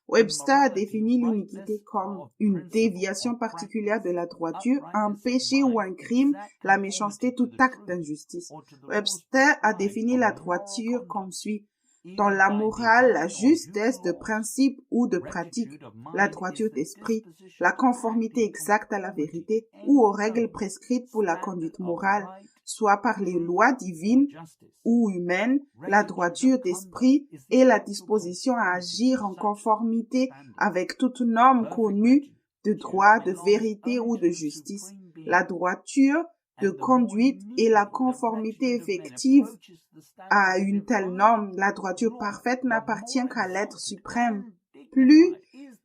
Speaker 2: Webster a défini l'iniquité comme une déviation particulière de la droiture, un péché ou un crime, la méchanceté, tout acte d'injustice. Webster a défini la droiture comme suit. Dans la morale, la justesse de principe ou de pratique, la droiture d'esprit, la conformité exacte à la vérité ou aux règles prescrites pour la conduite morale, soit par les lois divines ou humaines, la droiture d'esprit et la disposition à agir en conformité avec toute norme connue de droit, de vérité ou de justice. La droiture de conduite et la conformité effective à une telle norme, la droiture parfaite n'appartient qu'à l'être suprême. Plus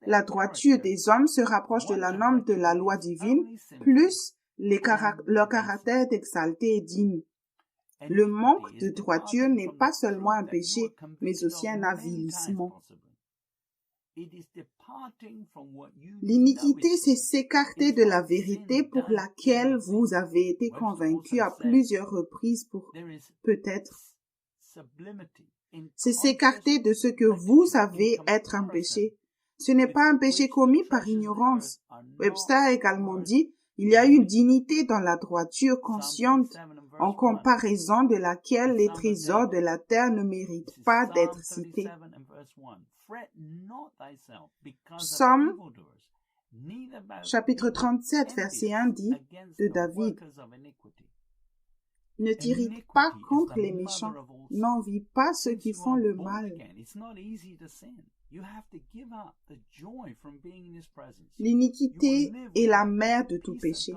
Speaker 2: la droiture des hommes se rapproche de la norme de la loi divine, plus leur caractère est exalté et digne. Le manque de droiture n'est pas seulement un péché, mais aussi un avilissement. L'iniquité, c'est s'écarter de la vérité pour laquelle vous avez été convaincu à plusieurs reprises peut-être. C'est s'écarter de ce que vous savez être un péché. Ce n'est pas un péché commis par ignorance. Webster a également dit, il y a une dignité dans la droiture consciente, en comparaison de laquelle les trésors de la terre ne méritent pas d'être cités. Psaume chapitre 37, verset 1 dit de David, Ne t'irrite pas contre les méchants. N'envie pas ceux qui font le mal. L'iniquité est la mère de tout péché.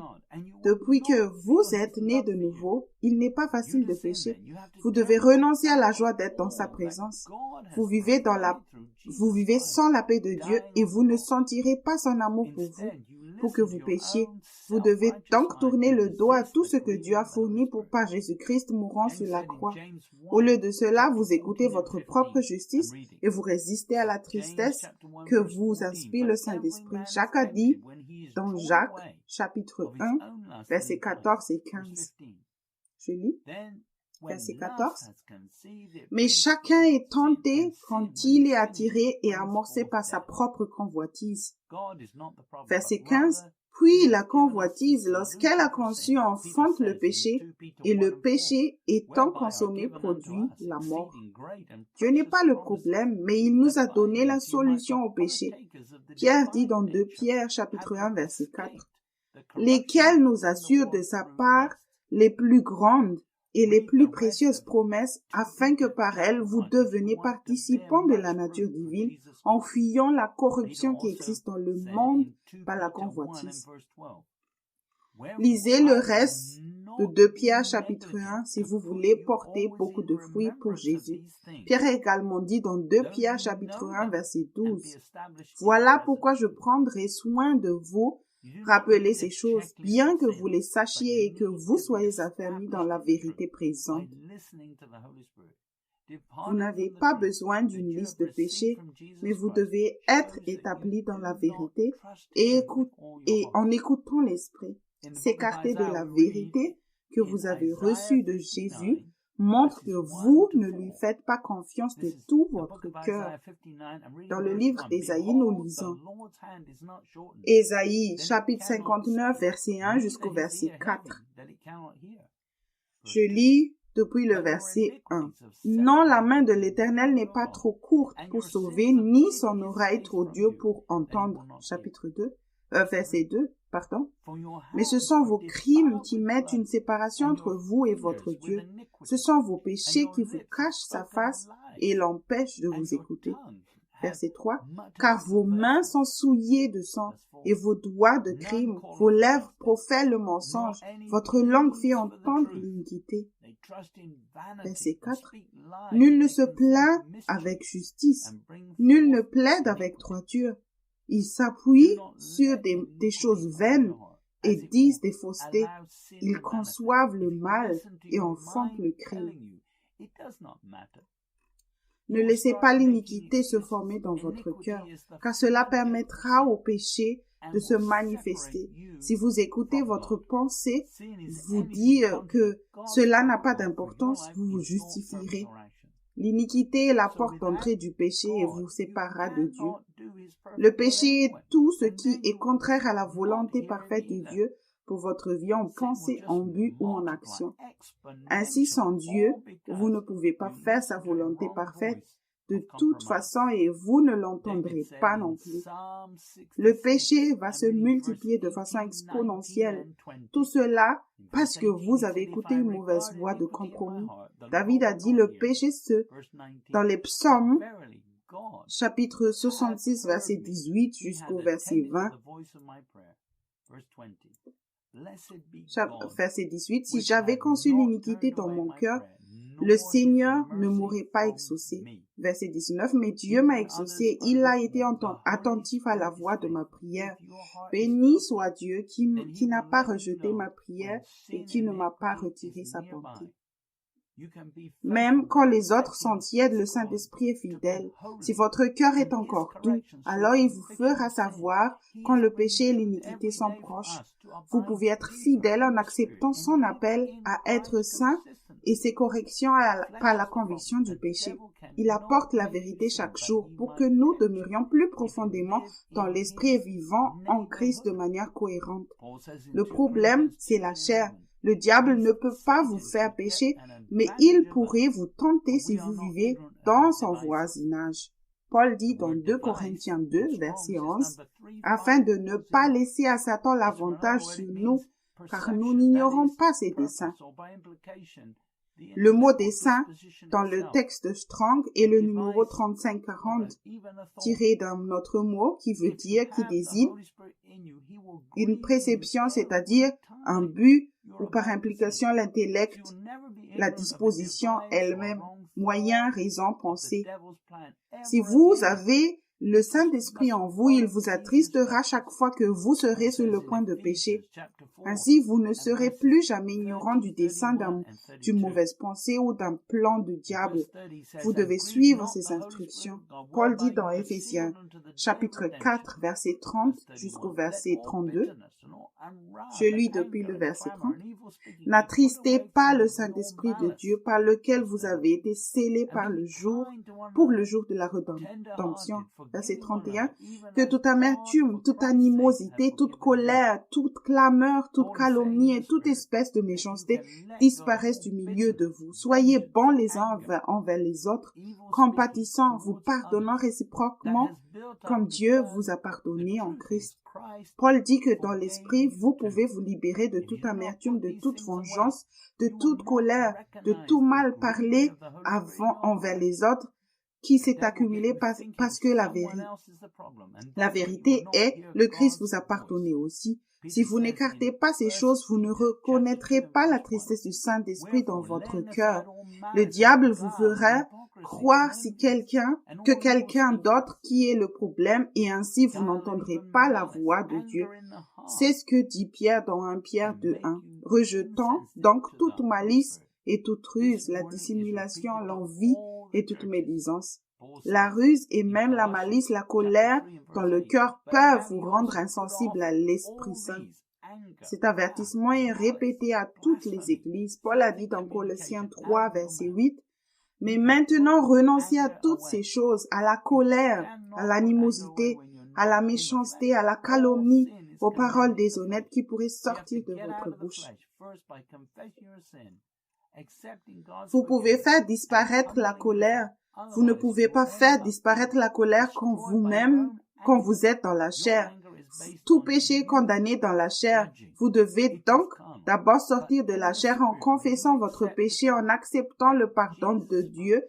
Speaker 2: Depuis que vous êtes nés de nouveau, il n'est pas facile de pécher. Vous devez renoncer à la joie d'être dans sa présence. Vous vivez sans la paix de Dieu et vous ne sentirez pas son amour pour que vous péchiez. Vous devez donc tourner le dos à tout ce que Dieu a fourni par Jésus-Christ mourant sur la croix. Au lieu de cela, vous écoutez votre propre justice et vous résistez à la tristesse que vous inspire le Saint-Esprit. Jacques a dit dans Jacques, chapitre 1, versets 14 et 15. Je lis, verset 14. Mais chacun est tenté quand il est attiré et amorcé par sa propre convoitise. Verset 15. Puis la convoitise, lorsqu'elle a conçu, enfante le péché, et le péché, étant consommé, produit la mort. Dieu n'est pas le problème, mais il nous a donné la solution au péché. Pierre dit dans 2 Pierre, chapitre 1, verset 4, lesquels nous assurent de sa part les plus grandes et les plus précieuses promesses, afin que par elles vous deveniez participants de la nature divine, en fuyant la corruption qui existe dans le monde par la convoitise. Lisez le reste de 2 Pierre chapitre 1 si vous voulez porter beaucoup de fruits pour Jésus. Pierre a également dit dans 2 Pierre chapitre 1 verset 12, « Voilà pourquoi je prendrai soin de vous. Rappelez ces choses, bien que vous les sachiez et que vous soyez affermis dans la vérité présente. » Vous n'avez pas besoin d'une liste de péchés, mais vous devez être établi dans la vérité et en écoutant l'Esprit. S'écarter de la vérité que vous avez reçue de Jésus montre que vous ne lui faites pas confiance de tout votre cœur. Dans le livre d'Ésaïe, nous lisons Ésaïe, chapitre 59, verset 1 jusqu'au verset 4. Je lis depuis le verset 1. « Non, la main de l'Éternel n'est pas trop courte pour sauver, ni son oreille trop dure pour entendre. » Chapitre 2, verset 2. Mais ce sont vos crimes qui mettent une séparation entre vous et votre Dieu. Ce sont vos péchés qui vous cachent sa face et l'empêchent de vous écouter. Verset 3. Car vos mains sont souillées de sang et vos doigts de crime, vos lèvres profèrent le mensonge, votre langue fait entendre l'iniquité. Verset 4. Nul ne se plaint avec justice, nul ne plaide avec droiture. Ils s'appuient sur des choses vaines et disent des faussetés. Ils conçoivent le mal et enfantent le crime. Ne laissez pas l'iniquité se former dans votre cœur, car cela permettra au péché de se manifester. Si vous écoutez votre pensée vous dire que cela n'a pas d'importance, vous vous justifierez. L'iniquité est la porte d'entrée du péché et vous séparera de Dieu. Le péché est tout ce qui est contraire à la volonté parfaite de Dieu pour votre vie en pensée, en but ou en action. Ainsi, sans Dieu, vous ne pouvez pas faire sa volonté parfaite de toute façon et vous ne l'entendrez pas non plus. Le péché va se multiplier de façon exponentielle. Tout cela parce que vous avez écouté une mauvaise voix de compromis. David a dit le péché dans les psaumes, chapitre 66, verset 18 jusqu'au verset 20. Verset 18, si j'avais conçu l'iniquité dans mon cœur, le Seigneur ne m'aurait pas exaucé. Verset 19, mais Dieu m'a exaucé, il a été attentif à la voix de ma prière. Béni soit Dieu qui n'a pas rejeté ma prière et qui ne m'a pas retiré sa bonté. Même quand les autres sont tièdes, le Saint-Esprit est fidèle. Si votre cœur est encore doux, alors il vous fera savoir quand le péché et l'iniquité sont proches. Vous pouvez être fidèle en acceptant son appel à être saint et ses corrections par la conviction du péché. Il apporte la vérité chaque jour pour que nous demeurions plus profondément dans l'esprit et vivant en Christ de manière cohérente. Le problème, c'est la chair. Le diable ne peut pas vous faire pécher, mais il pourrait vous tenter si vous vivez dans son voisinage. Paul dit dans 2 Corinthiens 2, verset 11, « Afin de ne pas laisser à Satan l'avantage sur nous, car nous n'ignorons pas ses desseins. Le mot dessein dans le texte Strong est le numéro 3540, tiré d'un autre mot qui veut dire, qui désigne une préception, c'est-à-dire un but ou par implication l'intellect, la disposition elle-même, moyen, raison, pensée. Si vous avez le Saint-Esprit en vous, il vous attristera chaque fois que vous serez sur le point de pécher. Ainsi, vous ne serez plus jamais ignorant du dessein d'une mauvaise pensée ou d'un plan du diable. Vous devez suivre ces instructions. Paul dit dans Éphésiens, chapitre 4, verset 30 jusqu'au verset 32, je lis depuis le verset 30, « N'attristez pas le Saint-Esprit de Dieu par lequel vous avez été scellés pour le jour de la rédemption. » Verset 31, « Que toute amertume, toute animosité, toute colère, toute clameur, toute calomnie et toute espèce de méchanceté disparaissent du milieu de vous. Soyez bons les uns envers les autres, compatissants, vous pardonnant réciproquement comme Dieu vous a pardonné en Christ. » Paul dit que dans l'esprit, vous pouvez vous libérer de toute amertume, de toute vengeance, de toute colère, de tout mal parlé envers les autres qui s'est accumulé parce que la vérité est, le Christ vous a pardonné aussi. Si vous n'écartez pas ces choses, vous ne reconnaîtrez pas la tristesse du Saint-Esprit dans votre cœur. Le diable vous fera croire que quelqu'un d'autre qui est le problème et ainsi vous n'entendrez pas la voix de Dieu. C'est ce que dit Pierre dans 1 Pierre 2:1. Rejetant donc toute malice et toute ruse, la dissimulation, l'envie et toute médisance. La ruse et même la malice, la colère dans le cœur peuvent vous rendre insensible à l'Esprit Saint. Cet avertissement est répété à toutes les églises. Paul a dit dans Colossiens 3, verset 8, « Mais maintenant renoncez à toutes ces choses, à la colère, à l'animosité, à la méchanceté, à la calomnie, aux paroles déshonnêtes qui pourraient sortir de votre bouche. » Vous pouvez faire disparaître la colère. Vous ne pouvez pas faire disparaître la colère quand vous êtes dans la chair. Tout péché est condamné dans la chair. Vous devez donc d'abord sortir de la chair en confessant votre péché, en acceptant le pardon de Dieu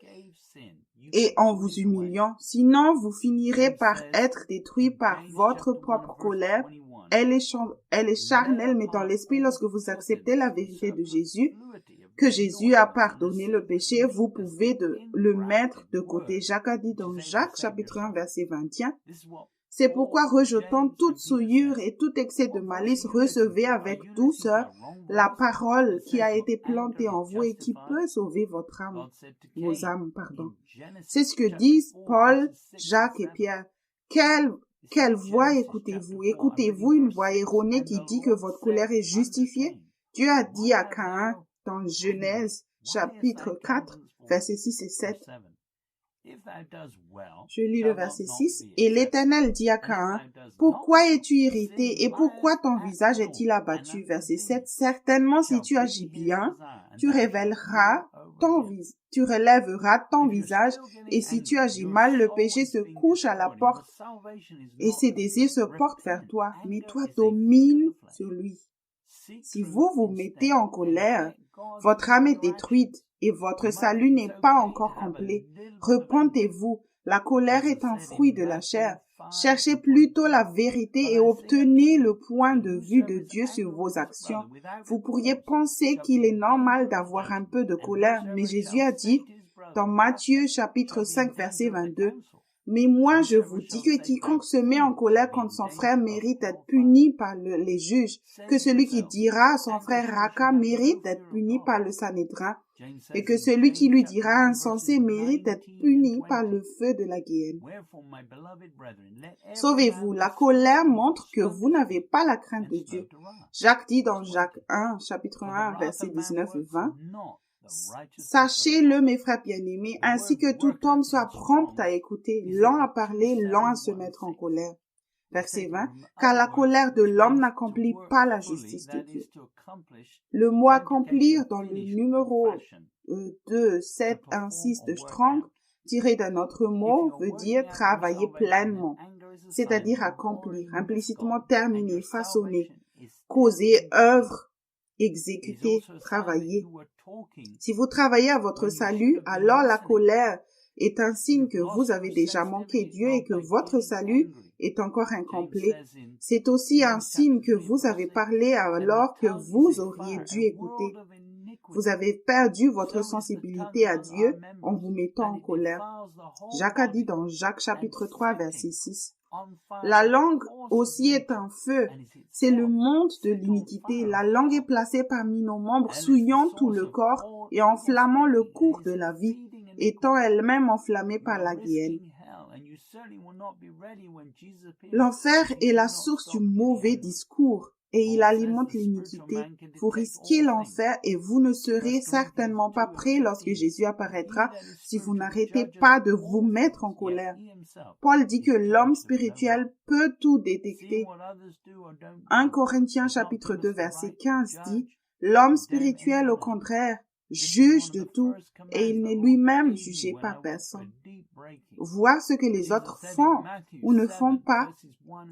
Speaker 2: et en vous humiliant. Sinon, vous finirez par être détruit par votre propre colère. Elle est charnelle, mais dans l'esprit, lorsque vous acceptez la vérité de Jésus, que Jésus a pardonné le péché, vous pouvez le mettre de côté. Jacques a dit dans Jacques, chapitre 1, verset 21, « C'est pourquoi, rejetant toute souillure et tout excès de malice, recevez avec douceur la parole qui a été plantée en vous et qui peut sauver vos âmes. C'est ce que disent Paul, Jacques et Pierre. Quelle voix écoutez-vous? Écoutez-vous une voix erronée qui dit que votre colère est justifiée? Dieu a dit à Caïn dans Genèse, chapitre 4, versets 6 et 7. Je lis le verset 6. « Et l'Éternel dit à Caïn, « Pourquoi es-tu irrité et pourquoi ton visage est-il abattu ?» Verset 7. « Certainement, si tu agis bien, tu relèveras ton visage, et si tu agis mal, le péché se couche à la porte, et ses désirs se portent vers toi, mais toi domine sur lui. » Si vous vous mettez en colère, votre âme est détruite et votre salut n'est pas encore complet. Repentez-vous, la colère est un fruit de la chair. Cherchez plutôt la vérité et obtenez le point de vue de Dieu sur vos actions. Vous pourriez penser qu'il est normal d'avoir un peu de colère, mais Jésus a dit dans Matthieu chapitre 5 verset 22, « Mais moi je vous dis que quiconque se met en colère contre son frère mérite d'être puni par les juges, que celui qui dira à son frère Raka mérite d'être puni par le Sanhédrin, et que celui qui lui dira insensé mérite d'être puni par le feu de la géhenne. Sauvez-vous, la colère montre que vous n'avez pas la crainte de Dieu. » Jacques dit dans Jacques 1, chapitre 1, versets 19 et 20, « Sachez-le, mes frères bien-aimés, ainsi que tout homme soit prompt à écouter, lent à parler, lent à se mettre en colère. » Verset 20, « Car la colère de l'homme n'accomplit pas la justice de Dieu. » Le mot « accomplir » dans le numéro 2716 de Strong, tiré d'un autre mot, veut dire travailler pleinement, c'est-à-dire accomplir, implicitement terminer, façonner. causer, œuvre, exécuter, travailler. Si vous travaillez à votre salut, alors la colère est un signe que vous avez déjà manqué Dieu et que votre salut est encore incomplet. C'est aussi un signe que vous avez parlé alors que vous auriez dû écouter. Vous avez perdu votre sensibilité à Dieu en vous mettant en colère. Jacques a dit dans Jacques chapitre 3 verset 6. La langue aussi est un feu. C'est le monde de l'iniquité. La langue est placée parmi nos membres, souillant tout le corps et enflammant le cours de la vie, étant elle-même enflammée par la guienne. L'enfer est la source du mauvais discours et il alimente l'iniquité. Vous risquez l'enfer et vous ne serez certainement pas prêts lorsque Jésus apparaîtra si vous n'arrêtez pas de vous mettre en colère. Paul dit que l'homme spirituel peut tout détecter. 1 Corinthiens chapitre 2 verset 15 dit « L'homme spirituel au contraire juge de tout et il n'est lui-même jugé par personne. » Voir ce que les autres font ou ne font pas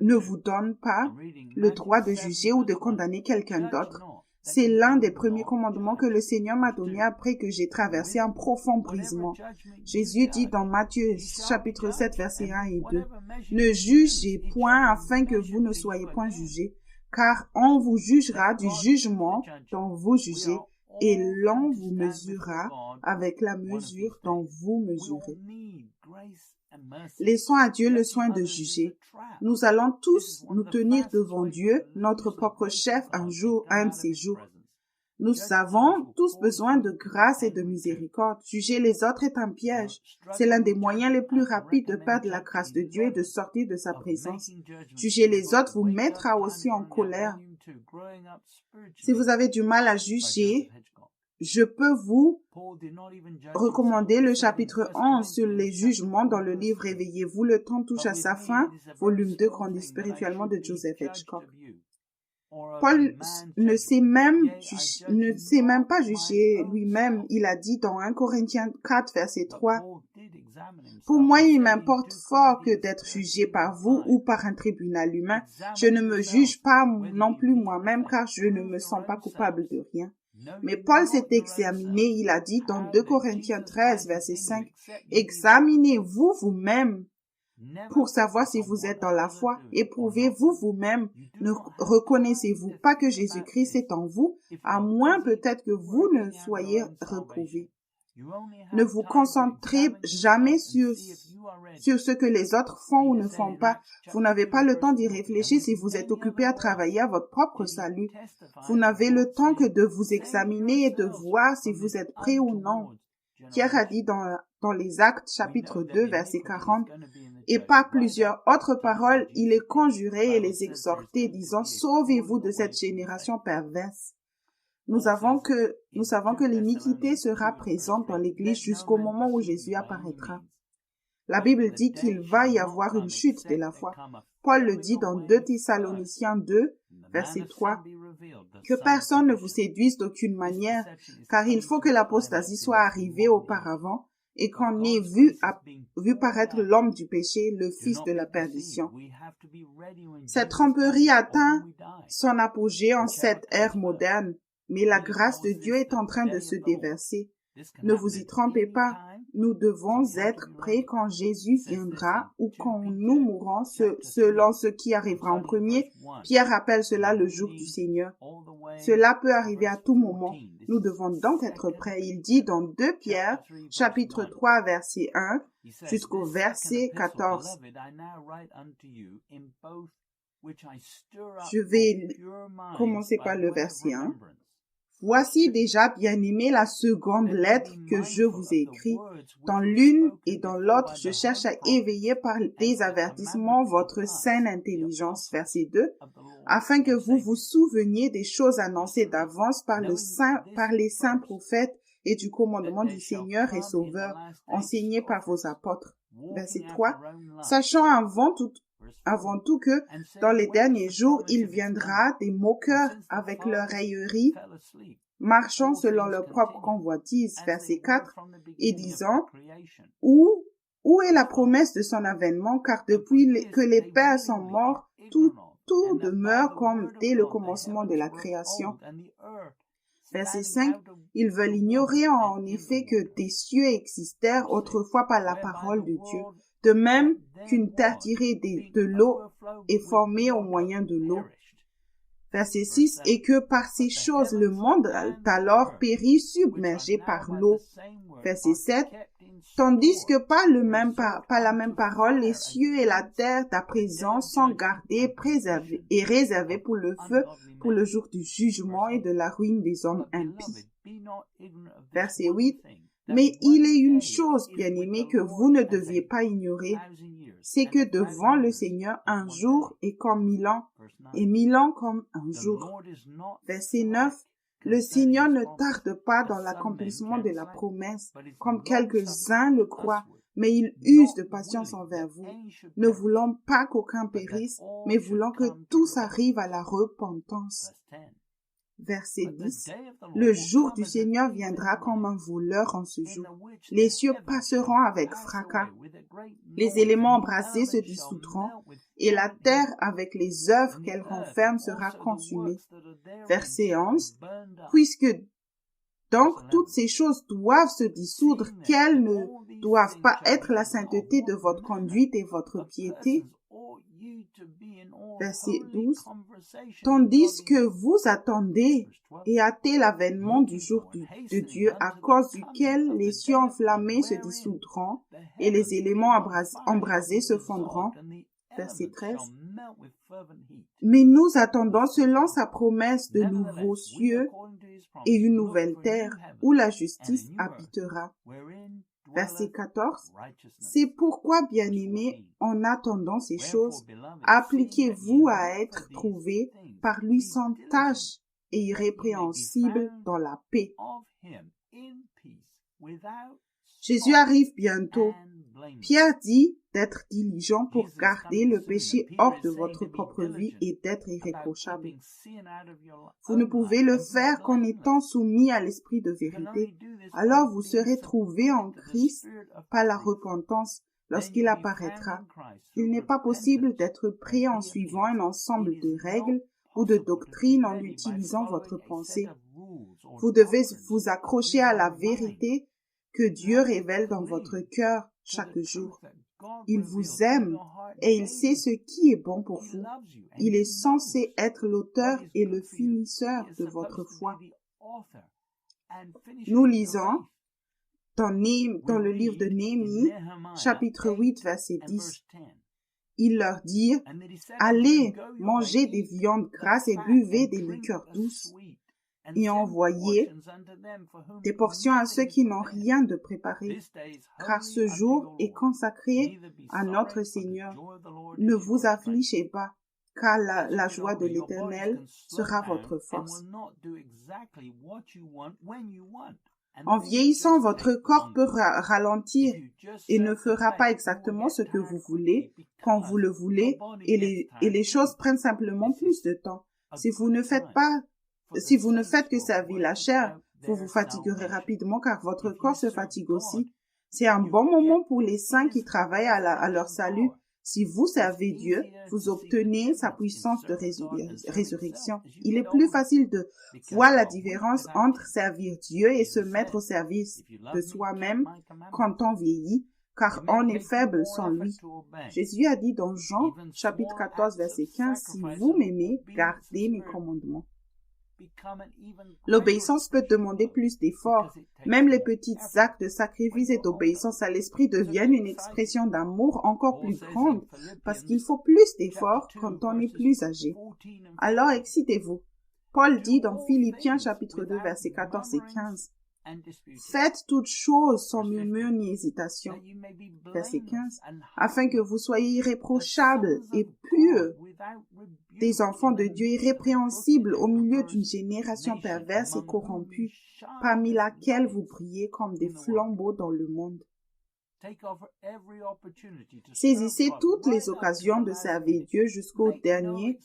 Speaker 2: ne vous donne pas le droit de juger ou de condamner quelqu'un d'autre. C'est l'un des premiers commandements que le Seigneur m'a donné après que j'ai traversé un profond brisement. Jésus dit dans Matthieu chapitre 7 verset 1 et 2, « Ne jugez point afin que vous ne soyez point jugés, car on vous jugera du jugement dont vous jugez, et l'on vous mesurera avec la mesure dont vous mesurez. » Laissons à Dieu le soin de juger. Nous allons tous nous tenir devant Dieu, notre propre chef, un de ces jours. Nous avons tous besoin de grâce et de miséricorde. Juger les autres est un piège. C'est l'un des moyens les plus rapides de perdre la grâce de Dieu et de sortir de sa présence. Juger les autres vous mettra aussi en colère. Si vous avez du mal à juger, je peux vous recommander le chapitre 11 sur les jugements dans le livre Réveillez-vous, le temps touche à sa fin, volume 2, Grandir spirituellement de Joseph Hitchcock. Paul ne sait même pas juger lui-même. Il a dit dans 1 Corinthiens 4, verset 3, « Pour moi, il m'importe fort que d'être jugé par vous ou par un tribunal humain. Je ne me juge pas non plus moi-même car je ne me sens pas coupable de rien. » Mais Paul s'est examiné, il a dit dans 2 Corinthiens 13, verset 5, « Examinez-vous vous-même pour savoir si vous êtes dans la foi. Éprouvez-vous vous-même. Ne reconnaissez-vous pas que Jésus-Christ est en vous, à moins peut-être que vous ne soyez reprouvés. » Ne vous concentrez jamais sur ce que les autres font ou ne font pas. Vous n'avez pas le temps d'y réfléchir si vous êtes occupé à travailler à votre propre salut. Vous n'avez le temps que de vous examiner et de voir si vous êtes prêt ou non. Pierre a dit dans les Actes, chapitre 2, verset 40, « Et par plusieurs autres paroles, il les conjurait et les exhortait, disant, « Sauvez-vous de cette génération perverse. » Nous savons que l'iniquité sera présente dans l'Église jusqu'au moment où Jésus apparaîtra. La Bible dit qu'il va y avoir une chute de la foi. Paul le dit dans 2 Thessaloniciens 2, verset 3, « Que personne ne vous séduise d'aucune manière, car il faut que l'apostasie soit arrivée auparavant et qu'on ait vu paraître l'homme du péché, le fils de la perdition. » Cette tromperie atteint son apogée en cette ère moderne. Mais la grâce de Dieu est en train de se déverser. Ne vous y trompez pas. Nous devons être prêts quand Jésus viendra ou quand nous mourrons, selon ce qui arrivera en premier. Pierre appelle cela le jour du Seigneur. Cela peut arriver à tout moment. Nous devons donc être prêts. Il dit dans 2 Pierre, chapitre 3, verset 1, jusqu'au verset 14. Je vais commencer par le verset 1. Voici déjà, bien-aimés, la seconde lettre que je vous ai écrite. Dans l'une et dans l'autre, je cherche à éveiller par des avertissements votre saine intelligence, verset 2, afin que vous vous souveniez des choses annoncées d'avance par les saints prophètes et du commandement du Seigneur et Sauveur, enseigné par vos apôtres. Verset 3, sachant avant tout que, dans les derniers jours, il viendra des moqueurs avec leur raillerie, marchant selon leur propre convoitise, verset 4, et disant, où est la promesse de son avènement, car depuis que les pères sont morts, tout tout demeure comme dès le commencement de la création. Verset 5, ils veulent ignorer en effet que des cieux existèrent autrefois par la parole de Dieu, de même qu'une terre tirée de l'eau est formée au moyen de l'eau. Verset 6, et que par ces choses le monde alors périt submergé par l'eau. Verset 7, tandis que par la même parole, les cieux et la terre d'à présent sont gardés, préservés et réservés pour le feu, pour le jour du jugement et de la ruine des hommes impies. Verset 8, mais il est une chose, bien-aimés, que vous ne deviez pas ignorer, c'est que devant le Seigneur, un jour est comme 1000 ans, et 1000 ans comme un jour. Verset 9, le Seigneur ne tarde pas dans l'accomplissement de la promesse, comme quelques-uns le croient, mais il use de patience envers vous, ne voulant pas qu'aucun périsse, mais voulant que tous arrivent à la repentance. Verset 10, le jour du Seigneur viendra comme un voleur en ce jour. Les cieux passeront avec fracas, les éléments embrasés se dissoudront, et la terre avec les œuvres qu'elle renferme sera consumée. Verset 11, puisque donc toutes ces choses doivent se dissoudre, qu'elles ne doivent pas être la sainteté de votre conduite et votre piété. Verset 12, tandis que vous attendez et hâtez l'avènement du jour de Dieu, à cause duquel les cieux enflammés se dissoudront et les éléments embrasés se fondront. Verset 13, mais nous attendons selon sa promesse de nouveaux cieux et une nouvelle terre où la justice habitera. Verset 14, c'est pourquoi, bien-aimés, en attendant ces choses, appliquez-vous à être trouvés par lui sans tache et irrépréhensible dans la paix. Jésus arrive bientôt. Pierre dit d'être diligent pour garder le péché hors de votre propre vie et d'être irréprochable. Vous ne pouvez le faire qu'en étant soumis à l'esprit de vérité. Alors vous serez trouvés en Christ par la repentance lorsqu'il apparaîtra. Il n'est pas possible d'être prêt en suivant un ensemble de règles ou de doctrines en utilisant votre pensée. Vous devez vous accrocher à la vérité que Dieu révèle dans votre cœur chaque jour. Il vous aime et il sait ce qui est bon pour vous. Il est censé être l'auteur et le finisseur de votre foi. Nous lisons dans le livre de Néhémie, chapitre 8, verset 10. Il leur dit, « Allez, mangez des viandes grasses et buvez des liqueurs douces. » et envoyez des portions à ceux qui n'ont rien de préparé, car ce jour est consacré à notre Seigneur. Ne vous affligez pas, car la joie de l'Éternel sera votre force. En vieillissant, votre corps peut ralentir et ne fera pas exactement ce que vous voulez, quand vous le voulez, et les choses prennent simplement plus de temps. Si vous ne faites que servir la chair, vous vous fatiguerez rapidement car votre corps se fatigue aussi. C'est un bon moment pour les saints qui travaillent à leur salut. Si vous servez Dieu, vous obtenez sa puissance de résurrection. Il est plus facile de voir la différence entre servir Dieu et se mettre au service de soi-même quand on vieillit, car on est faible sans lui. Jésus a dit dans Jean, chapitre 14, verset 15, « Si vous m'aimez, gardez mes commandements. » L'obéissance peut demander plus d'efforts. Même les petits actes de sacrifice et d'obéissance à l'esprit deviennent une expression d'amour encore plus grande parce qu'il faut plus d'efforts quand on est plus âgé. Alors excitez-vous. Paul dit dans Philippiens chapitre 2 versets 14 et 15, « Faites toutes choses sans murmure ni hésitation. » Verset 15, « Afin que vous soyez irréprochables et purs, des enfants de Dieu irrépréhensibles au milieu d'une génération perverse et corrompue, parmi laquelle vous brillez comme des flambeaux dans le monde. » Saisissez toutes les occasions de servir Dieu jusqu'au dernier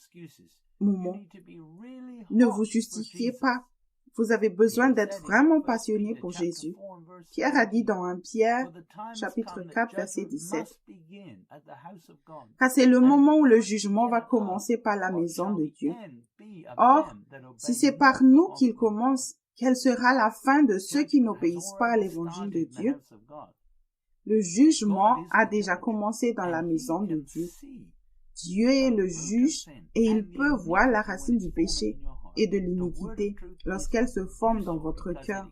Speaker 2: moment. Ne vous justifiez pas. Vous avez besoin d'être vraiment passionné pour Jésus. Pierre a dit dans 1 Pierre, chapitre 4, verset 17, « Car c'est le moment où le jugement va commencer par la maison de Dieu. Or, si c'est par nous qu'il commence, quelle sera la fin de ceux qui n'obéissent pas à l'évangile de Dieu? Le jugement a déjà commencé dans la maison de Dieu. Dieu est le juge et il peut voir la racine du péché et de l'iniquité lorsqu'elle se forme dans votre cœur.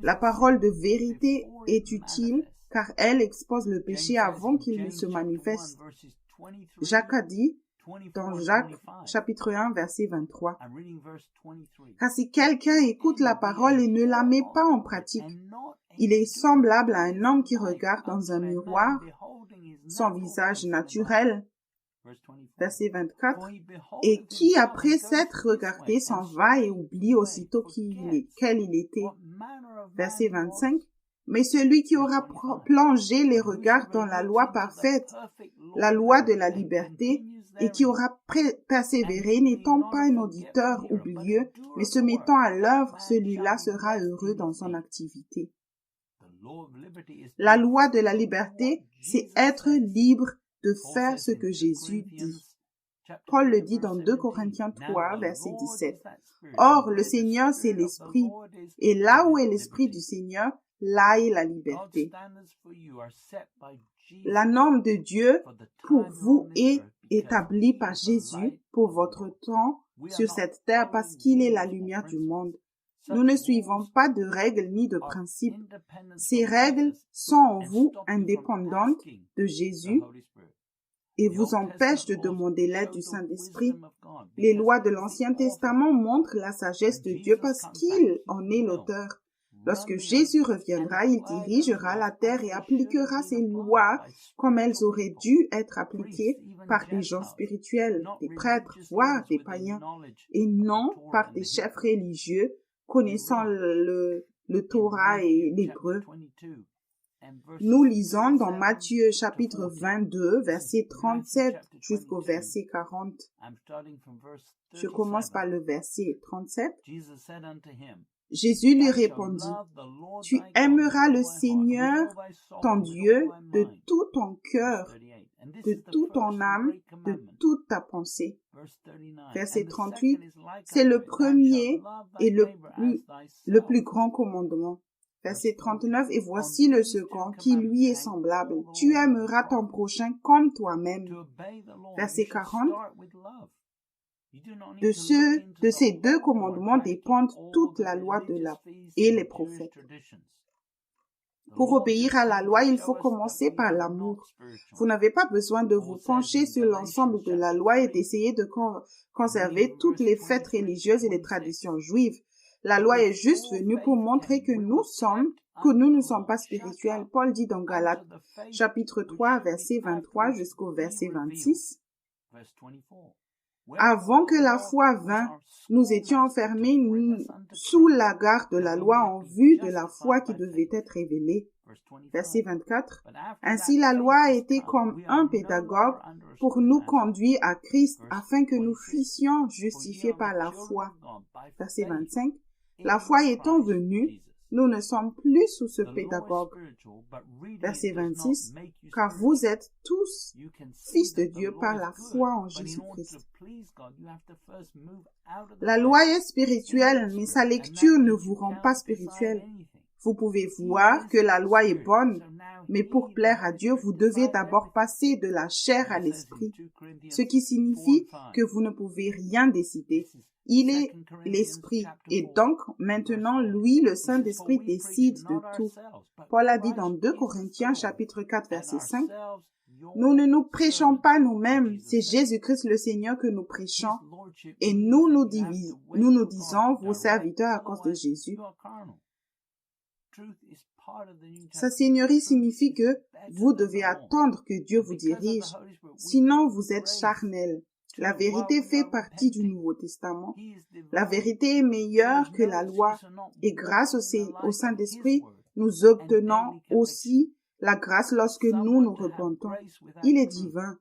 Speaker 2: La parole de vérité est utile car elle expose le péché avant qu'il ne se manifeste. Jacques a dit dans Jacques chapitre 1 verset 23, « Car si quelqu'un écoute la parole et ne la met pas en pratique, il est semblable à un homme qui regarde dans un miroir son visage naturel, verset 24, et qui, après s'être regardé, s'en va et oublie aussitôt quel il était. Verset 25, mais celui qui aura plongé les regards dans la loi parfaite, la loi de la liberté, et qui aura persévéré, n'étant pas un auditeur oublieux, mais se mettant à l'œuvre, celui-là sera heureux dans son activité. La loi de la liberté, c'est être libre de faire ce que Jésus dit. Paul le dit dans 2 Corinthiens 3, verset 17. Or, le Seigneur, c'est l'Esprit, et là où est l'Esprit du Seigneur, là est la liberté. La norme de Dieu pour vous est établie par Jésus pour votre temps sur cette terre parce qu'il est la lumière du monde. Nous ne suivons pas de règles ni de principes. Ces règles sont en vous indépendantes de Jésus et vous empêchent de demander l'aide du Saint-Esprit. Les lois de l'Ancien Testament montrent la sagesse de Dieu parce qu'il en est l'auteur. Lorsque Jésus reviendra, il dirigera la terre et appliquera ces lois comme elles auraient dû être appliquées par des gens spirituels, des prêtres, voire des païens, et non par des chefs religieux connaissant le Torah et l'hébreu. Nous lisons dans Matthieu chapitre 22, verset 37 jusqu'au verset 40. Je commence par le verset 37. Jésus lui répondit, « Tu aimeras le Seigneur, ton Dieu, de tout ton cœur, de toute ton âme, de toute ta pensée. » Verset 38, c'est le premier et le plus grand commandement. Verset 39, et voici le second qui lui est semblable. Tu aimeras ton prochain comme toi-même. Verset 40, de ces deux commandements dépendent toute la loi et les prophètes. Pour obéir à la loi, il faut commencer par l'amour. Vous n'avez pas besoin de vous pencher sur l'ensemble de la loi et d'essayer de conserver toutes les fêtes religieuses et les traditions juives. La loi est juste venue pour montrer que nous ne sommes pas spirituels. Paul dit dans Galates, chapitre 3, verset 23 jusqu'au verset 26. Avant que la foi vînt, nous étions enfermés sous la garde de la loi en vue de la foi qui devait être révélée. Verset 24. Ainsi la loi a été comme un pédagogue pour nous conduire à Christ afin que nous fussions justifiés par la foi. Verset 25. La foi étant venue, nous ne sommes plus sous ce pédagogue. Verset 26. Car vous êtes tous fils de Dieu par la foi en Jésus-Christ. La loi est spirituelle, mais sa lecture ne vous rend pas spirituel. Vous pouvez voir que la loi est bonne, mais pour plaire à Dieu, vous devez d'abord passer de la chair à l'esprit, ce qui signifie que vous ne pouvez rien décider. Il est l'Esprit, et donc maintenant, lui, le Saint-Esprit, décide de tout. Paul a dit dans 2 Corinthiens, chapitre 4, verset 5, « Nous ne nous prêchons pas nous-mêmes, c'est Jésus-Christ le Seigneur que nous prêchons, et nous nous disons vos serviteurs à cause de Jésus. » Sa Seigneurie signifie que vous devez attendre que Dieu vous dirige, sinon vous êtes charnel. La vérité fait partie du Nouveau Testament. La vérité est meilleure que la loi et grâce au Saint-Esprit, nous obtenons aussi la grâce lorsque nous nous repentons. Il est divin.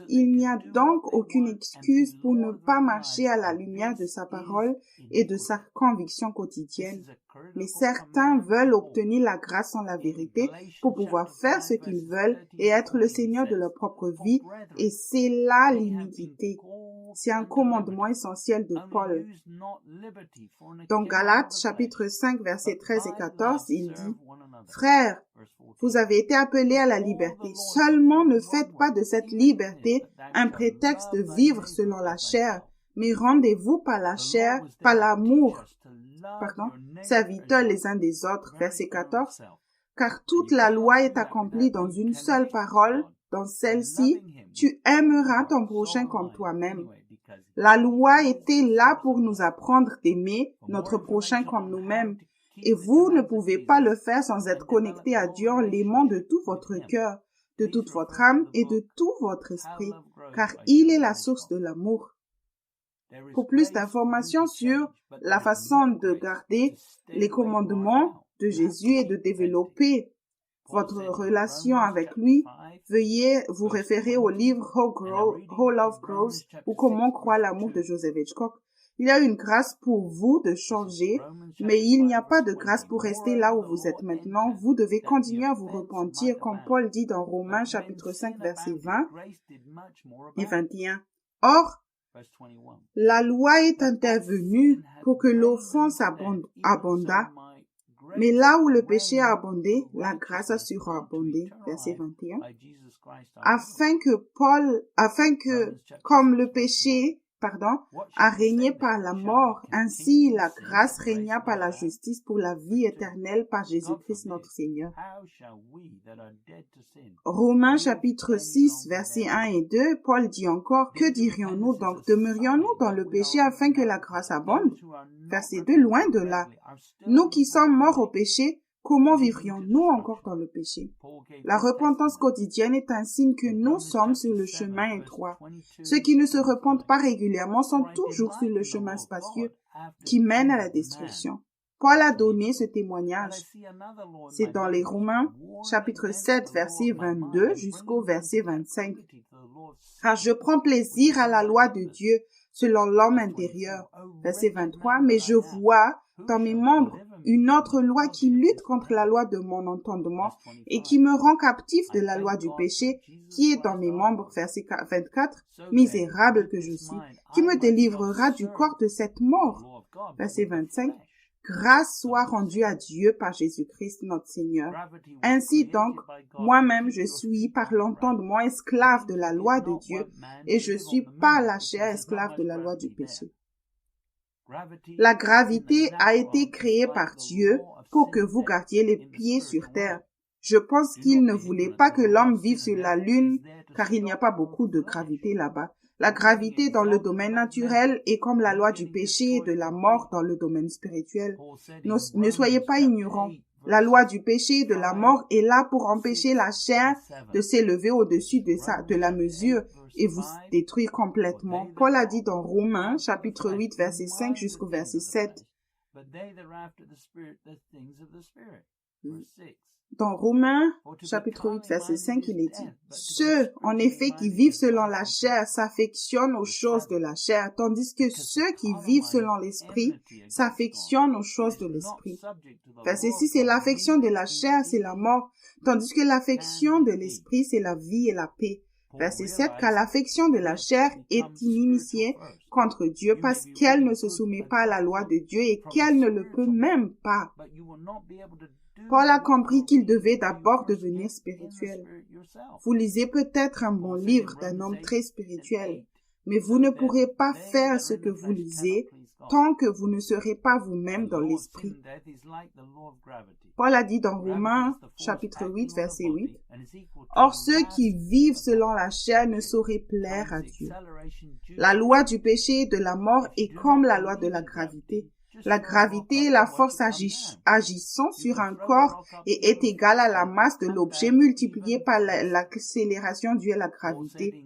Speaker 2: Il n'y a donc aucune excuse pour ne pas marcher à la lumière de sa parole et de sa conviction quotidienne. Mais certains veulent obtenir la grâce en la vérité pour pouvoir faire ce qu'ils veulent et être le Seigneur de leur propre vie, et c'est là l'iniquité. C'est un commandement essentiel de Paul. Dans Galates, chapitre 5, versets 13 et 14, il dit « Frères, vous avez été appelés à la liberté. Seulement ne faites pas de cette liberté un prétexte de vivre selon la chair, mais rendez-vous par la chair, par l'amour, serviteurs les uns des autres. » Verset 14. « Car toute la loi est accomplie dans une seule parole, dans celle-ci, tu aimeras ton prochain comme toi-même. » La loi était là pour nous apprendre d'aimer notre prochain comme nous-mêmes. Et vous ne pouvez pas le faire sans être connecté à Dieu en l'aimant de tout votre cœur, de toute votre âme et de tout votre esprit, car il est la source de l'amour. Pour plus d'informations sur la façon de garder les commandements de Jésus et de développer votre relation avec lui, veuillez vous référer au livre How Love Grows ou Comment croire l'amour de Joseph Hitchcock. Il y a une grâce pour vous de changer, mais il n'y a pas de grâce pour rester là où vous êtes maintenant. Vous devez continuer à vous repentir, comme Paul dit dans Romains chapitre 5, versets 20 et 21. Or, la loi est intervenue pour que l'offense abondât, mais là où le péché a abondé, la grâce a surabondé. Verset 21. Afin que, comme le péché, a régné par la mort, ainsi la grâce régna par la justice pour la vie éternelle par Jésus-Christ notre Seigneur. Romains chapitre 6, versets 1 et 2, Paul dit encore, « Que dirions-nous donc? Demeurions-nous dans le péché afin que la grâce abonde? » Verset 2, loin de là. Nous qui sommes morts au péché, comment vivrions-nous encore dans le péché? La repentance quotidienne est un signe que nous sommes sur le chemin étroit. Ceux qui ne se repentent pas régulièrement sont toujours sur le chemin spacieux qui mène à la destruction. Paul a donné ce témoignage. C'est dans les Romains, chapitre 7, verset 22 jusqu'au verset 25. « Car je prends plaisir à la loi de Dieu selon l'homme intérieur. » Verset 23. « Mais je vois dans mes membres une autre loi qui lutte contre la loi de mon entendement et qui me rend captif de la loi du péché qui est dans mes membres. » Verset 24. « Misérable que je suis, qui me délivrera du corps de cette mort. » Verset 25. « Grâce soit rendue à Dieu par Jésus-Christ notre Seigneur. Ainsi donc, moi-même je suis par l'entendement esclave de la loi de Dieu et je suis par la chair esclave de la loi du péché. » La gravité a été créée par Dieu pour que vous gardiez les pieds sur terre. Je pense qu'il ne voulait pas que l'homme vive sur la lune, car il n'y a pas beaucoup de gravité là-bas. La gravité dans le domaine naturel est comme la loi du péché et de la mort dans le domaine spirituel. Ne soyez pas ignorants. La loi du péché et de la mort est là pour empêcher la chair de s'élever au-dessus de la mesure et vous détruire complètement. Paul a dit dans Romains, chapitre 8, verset 5 jusqu'au verset 7. Dans Romains, chapitre 8, verset 5, il est dit, « Ceux, en effet, qui vivent selon la chair s'affectionnent aux choses de la chair, tandis que ceux qui vivent selon l'esprit s'affectionnent aux choses de l'esprit. » Verset 6, « c'est l'affection de la chair, c'est la mort, tandis que l'affection de l'esprit, c'est la vie et la paix. » Verset 7, « Car l'affection de la chair est inimitié contre Dieu parce qu'elle ne se soumet pas à la loi de Dieu et qu'elle ne le peut même pas. » Paul a compris qu'il devait d'abord devenir spirituel. Vous lisez peut-être un bon livre d'un homme très spirituel, mais vous ne pourrez pas faire ce que vous lisez tant que vous ne serez pas vous-même dans l'esprit. Paul a dit dans Romains, chapitre 8, verset 8, « Or ceux qui vivent selon la chair ne sauraient plaire à Dieu. La loi du péché et de la mort est comme la loi de la gravité. La gravité est la force agissant sur un corps et est égale à la masse de l'objet multipliée par l'accélération due à la gravité.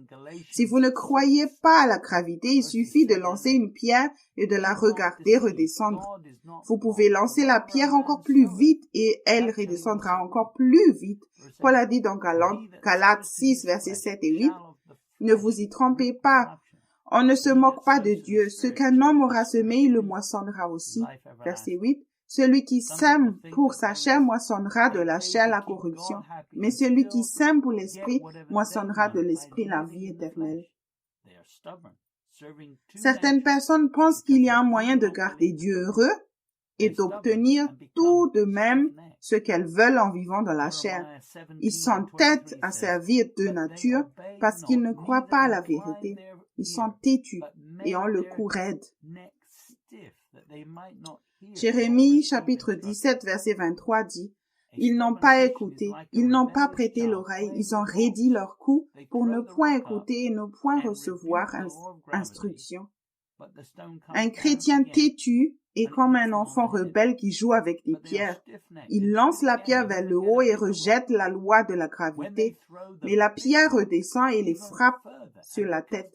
Speaker 2: Si vous ne croyez pas à la gravité, il suffit de lancer une pierre et de la regarder redescendre. Vous pouvez lancer la pierre encore plus vite et elle redescendra encore plus vite. Paul a dit dans Galates 6, versets 7 et 8, Ne vous y trompez pas. On ne se moque pas de Dieu. Ce qu'un homme aura semé, il le moissonnera aussi. Verset 8. Celui qui sème pour sa chair moissonnera de la chair la corruption, mais celui qui sème pour l'esprit moissonnera de l'esprit la vie éternelle. Certaines personnes pensent qu'il y a un moyen de garder Dieu heureux et d'obtenir tout de même ce qu'elles veulent en vivant dans la chair. Ils s'entêtent à servir de nature parce qu'ils ne croient pas à la vérité. Ils sont têtus et ont le cou raide. Jérémie chapitre 17 verset 23 dit: Ils n'ont pas écouté, ils n'ont pas prêté l'oreille, ils ont raidi leur cou pour ne point écouter et ne point recevoir instruction. Un chrétien têtu est comme un enfant rebelle qui joue avec des pierres. Il lance la pierre vers le haut et rejette la loi de la gravité, mais la pierre redescend et les frappe sur la tête.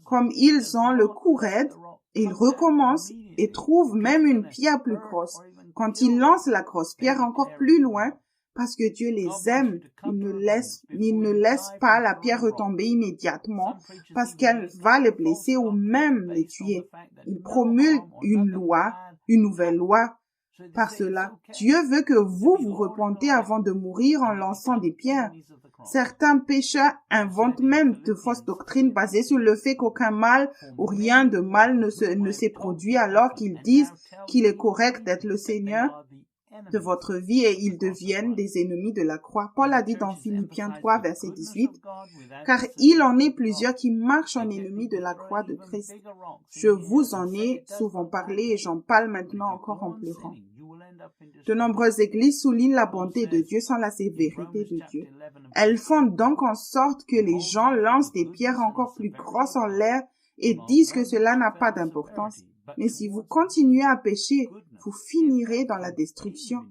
Speaker 2: Comme ils ont le cou raide, ils recommencent et trouvent même une pierre plus grosse. Quand ils lancent la grosse pierre encore plus loin, parce que Dieu les aime, il ne laisse pas la pierre retomber immédiatement parce qu'elle va les blesser ou même les tuer. Il promulgue une nouvelle loi. Par cela, Dieu veut que vous vous repentiez avant de mourir en lançant des pierres. Certains pécheurs inventent même de fausses doctrines basées sur le fait qu'aucun mal ou rien de mal ne s'est produit alors qu'ils disent qu'il est correct d'être le Seigneur de votre vie et ils deviennent des ennemis de la croix. Paul a dit dans Philippiens 3, verset 18, « Car il en est plusieurs qui marchent en ennemis de la croix de Christ. Je vous en ai souvent parlé et j'en parle maintenant encore en pleurant. » De nombreuses églises soulignent la bonté de Dieu sans la sévérité de Dieu. Elles font donc en sorte que les gens lancent des pierres encore plus grosses en l'air et disent que cela n'a pas d'importance. Mais si vous continuez à pécher, vous finirez dans la destruction.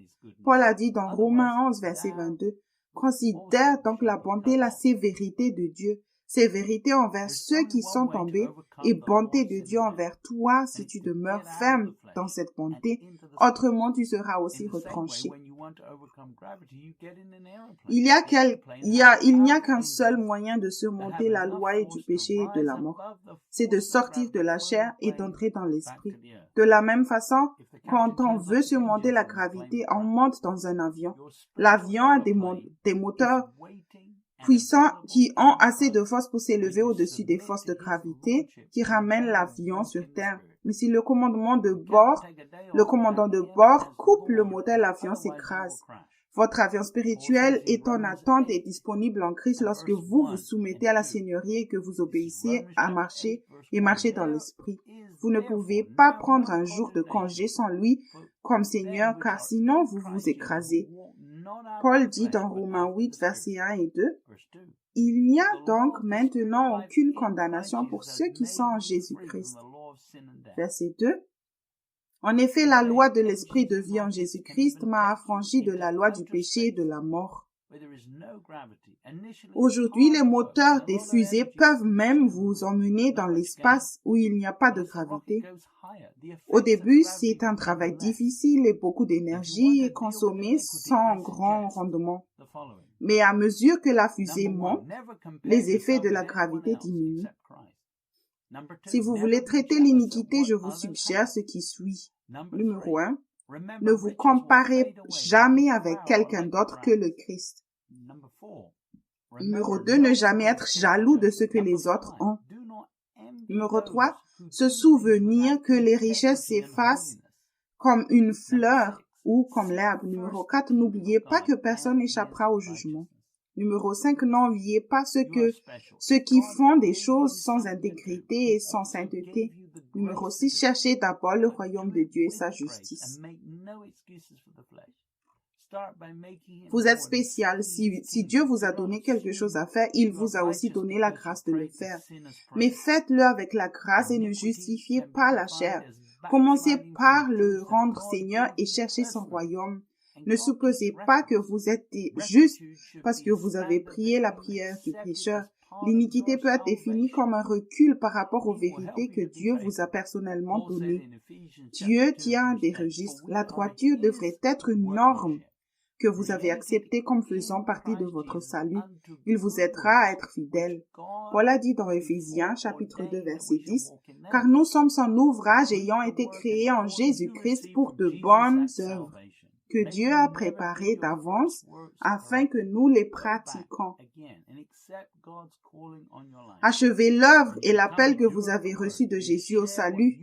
Speaker 2: Paul a dit dans Romains 11, verset 22, « Considère donc la bonté et la sévérité de Dieu, sévérité envers ceux qui sont tombés et bonté de Dieu envers toi si tu demeures ferme dans cette bonté, autrement tu seras aussi retranché. » Il n'y a qu'un seul moyen de surmonter la loi et du péché et de la mort. C'est de sortir de la chair et d'entrer dans l'esprit. De la même façon, quand on veut surmonter la gravité, on monte dans un avion. L'avion a des moteurs puissants qui ont assez de force pour s'élever au-dessus des forces de gravité qui ramènent l'avion sur terre. Mais si le commandant de bord coupe le moteur, l'avion s'écrase. Votre avion spirituel est en attente et disponible en Christ lorsque vous vous soumettez à la Seigneurie et que vous obéissez à marcher dans l'esprit. Vous ne pouvez pas prendre un jour de congé sans lui comme Seigneur, car sinon vous vous écrasez. Paul dit dans Romains 8, versets 1 et 2, « Il n'y a donc maintenant aucune condamnation pour ceux qui sont en Jésus-Christ. » Verset 2, « En effet, la loi de l'esprit de vie en Jésus-Christ m'a affranchi de la loi du péché et de la mort. » Aujourd'hui, les moteurs des fusées peuvent même vous emmener dans l'espace où il n'y a pas de gravité. Au début, c'est un travail difficile et beaucoup d'énergie est consommée sans grand rendement. Mais à mesure que la fusée monte, les effets de la gravité diminuent. Si vous voulez traiter l'iniquité, je vous suggère ce qui suit. Numéro 1. Ne vous comparez jamais avec quelqu'un d'autre que le Christ. Numéro 2. Ne jamais être jaloux de ce que les autres ont. Numéro 3. Se souvenir que les richesses s'effacent comme une fleur ou comme l'herbe. Numéro 4. N'oubliez pas que personne n'échappera au jugement. Numéro 5. N'enviez pas ceux qui font des choses sans intégrité et sans sainteté. Numéro 6. Cherchez d'abord le royaume de Dieu et sa justice. Vous êtes spécial. Si Dieu vous a donné quelque chose à faire, il vous a aussi donné la grâce de le faire. Mais faites-le avec la grâce et ne justifiez pas la chair. Commencez par le rendre Seigneur et cherchez son royaume. Ne supposez pas que vous êtes juste parce que vous avez prié la prière du pécheur. L'iniquité peut être définie comme un recul par rapport aux vérités que Dieu vous a personnellement données. Dieu tient des registres. La droiture devrait être une norme. que vous avez accepté comme faisant partie de votre salut. Il vous aidera à être fidèle. Paul a dit dans Éphésiens, chapitre 2, verset 10, « Car nous sommes son ouvrage ayant été créés en Jésus-Christ pour de bonnes œuvres, que Dieu a préparées d'avance afin que nous les pratiquions. » Achevez l'œuvre et l'appel que vous avez reçu de Jésus au salut.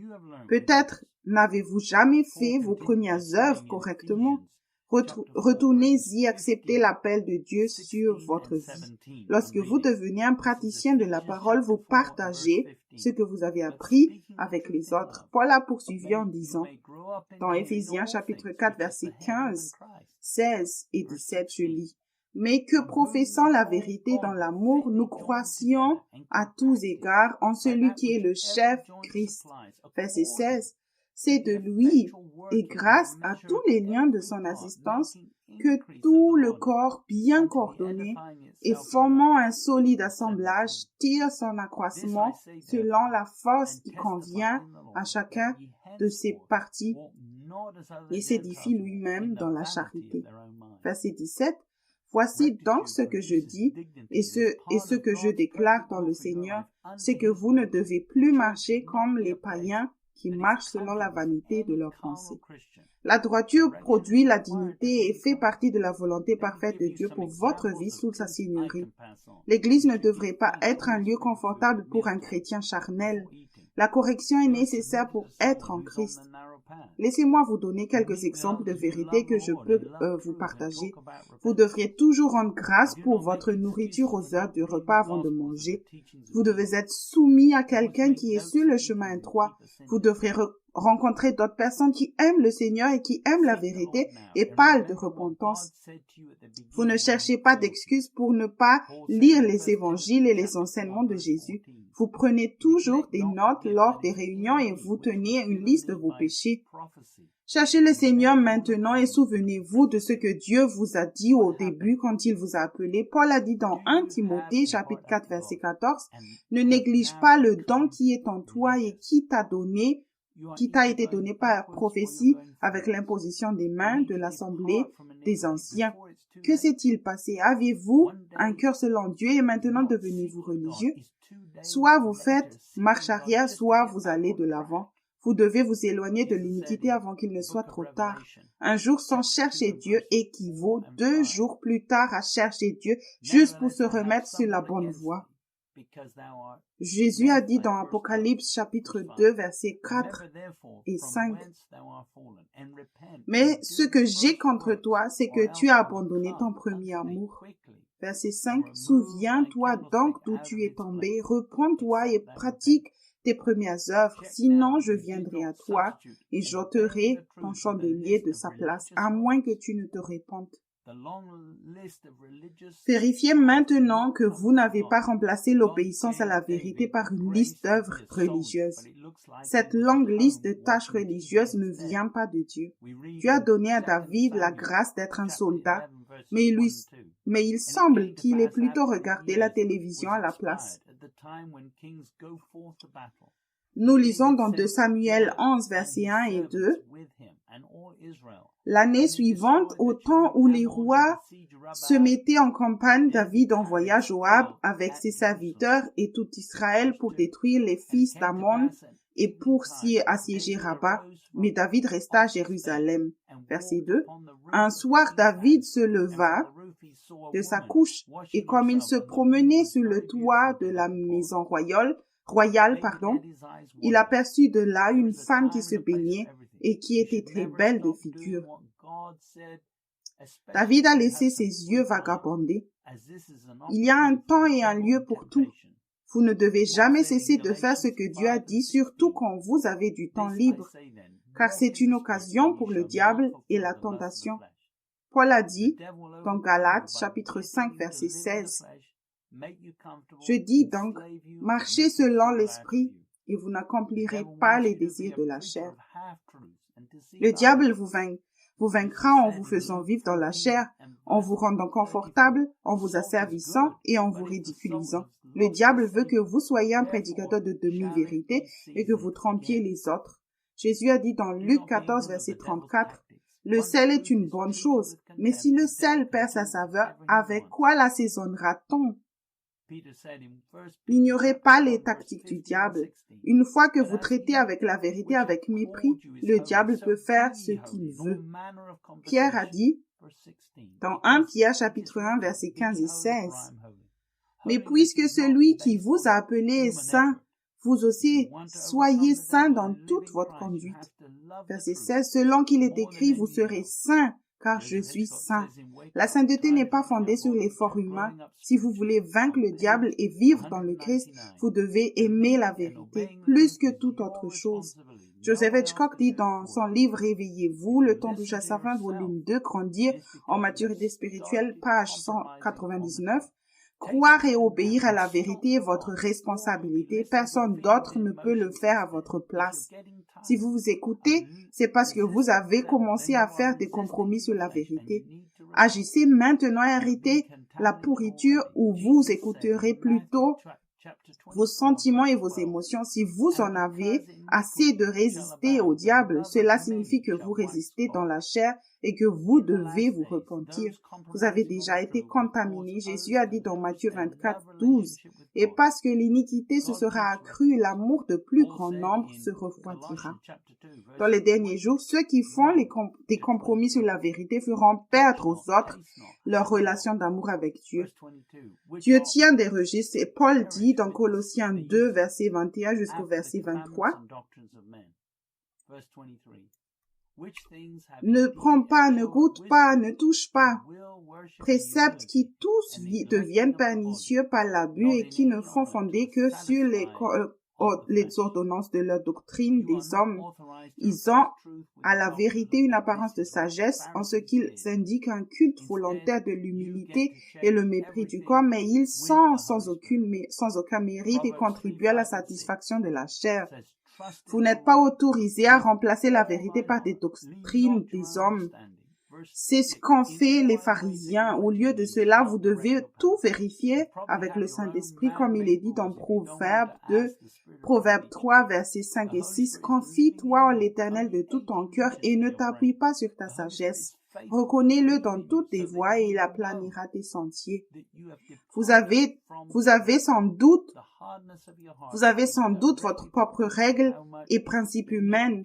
Speaker 2: Peut-être n'avez-vous jamais fait vos premières œuvres correctement. Retournez-y, acceptez l'appel de Dieu sur votre vie. Lorsque vous devenez un praticien de la parole, vous partagez ce que vous avez appris avec les autres. Paul a poursuivi en disant, dans Éphésiens chapitre 4, versets 15, 16 et 17, je lis, « Mais que professant la vérité dans l'amour, nous croissions à tous égards en celui qui est le chef, Christ. » Verset 16. C'est de lui et grâce à tous les liens de son assistance que tout le corps bien coordonné et formant un solide assemblage tire son accroissement selon la force qui convient à chacun de ses parties et s'édifie lui-même dans la charité. Verset 17. Voici donc ce que je dis et ce que je déclare dans le Seigneur, c'est que vous ne devez plus marcher comme les païens qui marchent selon la vanité de leurs pensées. La droiture produit la dignité et fait partie de la volonté parfaite de Dieu pour votre vie sous sa seigneurie. L'Église ne devrait pas être un lieu confortable pour un chrétien charnel. La correction est nécessaire pour être en Christ. Laissez-moi vous donner quelques exemples de vérités que je peux vous partager. Vous devriez toujours rendre grâce pour votre nourriture aux heures du repas avant de manger. Vous devez être soumis à quelqu'un qui est sur le chemin étroit. Vous devrez rencontrer d'autres personnes qui aiment le Seigneur et qui aiment la vérité et parlent de repentance. Vous ne cherchez pas d'excuses pour ne pas lire les évangiles et les enseignements de Jésus. Vous prenez toujours des notes lors des réunions et vous tenez une liste de vos péchés. Cherchez le Seigneur maintenant et souvenez-vous de ce que Dieu vous a dit au début quand il vous a appelé. Paul a dit dans 1 Timothée, chapitre 4, verset 14, « Ne néglige pas le don qui est en toi et qui t'a été donné par prophétie avec l'imposition des mains de l'assemblée des anciens. Que s'est-il passé? Aviez-vous un cœur selon Dieu et maintenant devenez-vous religieux? Soit vous faites marche arrière, soit vous allez de l'avant. Vous devez vous éloigner de l'iniquité avant qu'il ne soit trop tard. Un jour sans chercher Dieu équivaut 2 jours plus tard à chercher Dieu juste pour se remettre sur la bonne voie. Jésus a dit dans Apocalypse chapitre 2 versets 4 et 5, « Mais ce que j'ai contre toi, c'est que tu as abandonné ton premier amour. » Verset 5, « Souviens-toi donc d'où tu es tombé, reprends-toi et pratique tes premières œuvres, sinon je viendrai à toi et j'ôterai ton chandelier de sa place, à moins que tu ne te répandes. » Vérifiez maintenant que vous n'avez pas remplacé l'obéissance à la vérité par une liste d'œuvres religieuses. Cette longue liste de tâches religieuses ne vient pas de Dieu. Dieu a donné à David la grâce d'être un soldat, mais il semble qu'il ait plutôt regardé la télévision à la place. Nous lisons dans 2 Samuel 11, versets 1 et 2. L'année suivante, au temps où les rois se mettaient en campagne, David envoya Joab avec ses serviteurs et tout Israël pour détruire les fils d'Ammon et pour assiéger Rabat. Mais David resta à Jérusalem. Verset 2. Un soir, David se leva de sa couche et comme il se promenait sur le toit de la maison royale, il aperçut de là une femme qui se baignait et qui était très belle de figure. David a laissé ses yeux vagabonder. Il y a un temps et un lieu pour tout. Vous ne devez jamais cesser de faire ce que Dieu a dit, surtout quand vous avez du temps libre, car c'est une occasion pour le diable et la tentation. Paul a dit dans Galates chapitre 5 verset 16, « Je dis donc, marchez selon l'esprit et vous n'accomplirez pas les désirs de la chair. » Le diable vous vaincra en vous faisant vivre dans la chair, en vous rendant confortable, en vous asservissant et en vous ridiculisant. Le diable veut que vous soyez un prédicateur de demi-vérité et que vous trompiez les autres. Jésus a dit dans Luc 14, verset 34, Le sel est une bonne chose, mais si le sel perd sa saveur, avec quoi l'assaisonnera-t-on? N'ignorez pas les tactiques du diable. Une fois que vous traitez avec la vérité avec mépris, le diable peut faire ce qu'il veut. Pierre a dit, dans 1 Pierre chapitre 1 versets 15 et 16, « Mais puisque celui qui vous a appelé est saint, vous aussi soyez saints dans toute votre conduite. » Verset 16, « Selon qu'il est écrit, vous serez saints, car je suis saint. » La sainteté n'est pas fondée sur l'effort humain. Si vous voulez vaincre le diable et vivre dans le Christ, vous devez aimer la vérité plus que toute autre chose. Joseph Hitchcock dit dans son livre « Réveillez-vous, le temps de Josaphat, volume 2, Grandir en maturité spirituelle, page 199, « Croire et obéir à la vérité est votre responsabilité. Personne d'autre ne peut le faire à votre place. Si vous vous écoutez, c'est parce que vous avez commencé à faire des compromis sur la vérité. Agissez maintenant et arrêtez la pourriture ou vous écouterez plutôt vos sentiments et vos émotions. Si vous en avez assez de résister au diable, cela signifie que vous résistez dans la chair et que vous devez vous repentir. Vous avez déjà été contaminé. Jésus a dit dans Matthieu 24, 12, « Et parce que l'iniquité se sera accrue, l'amour de plus grand nombre se refroidira. » Dans les derniers jours, ceux qui font des compromis sur la vérité feront perdre aux autres leur relation d'amour avec Dieu. Dieu tient des registres et Paul dit dans Colossiens 2, verset 21 jusqu'au verset 23, « Ne prends pas, ne goûte pas, ne touche pas. Préceptes qui tous deviennent pernicieux par l'abus et qui ne font fonder que sur les ordonnances de leur doctrine des hommes. Ils ont à la vérité une apparence de sagesse en ce qu'ils indiquent un culte volontaire de l'humilité et le mépris du corps, mais ils sont sans aucun mérite et contribuent à la satisfaction de la chair. Vous n'êtes pas autorisé à remplacer la vérité par des doctrines des hommes. C'est ce qu'ont fait les pharisiens. Au lieu de cela, vous devez tout vérifier avec le Saint-Esprit, comme il est dit dans Proverbe 3, versets 5 et 6. « Confie-toi en l'Éternel de tout ton cœur et ne t'appuie pas sur ta sagesse. Reconnais-le dans toutes tes voies et il aplanira tes sentiers. » Vous avez sans doute votre propre règle et principes humains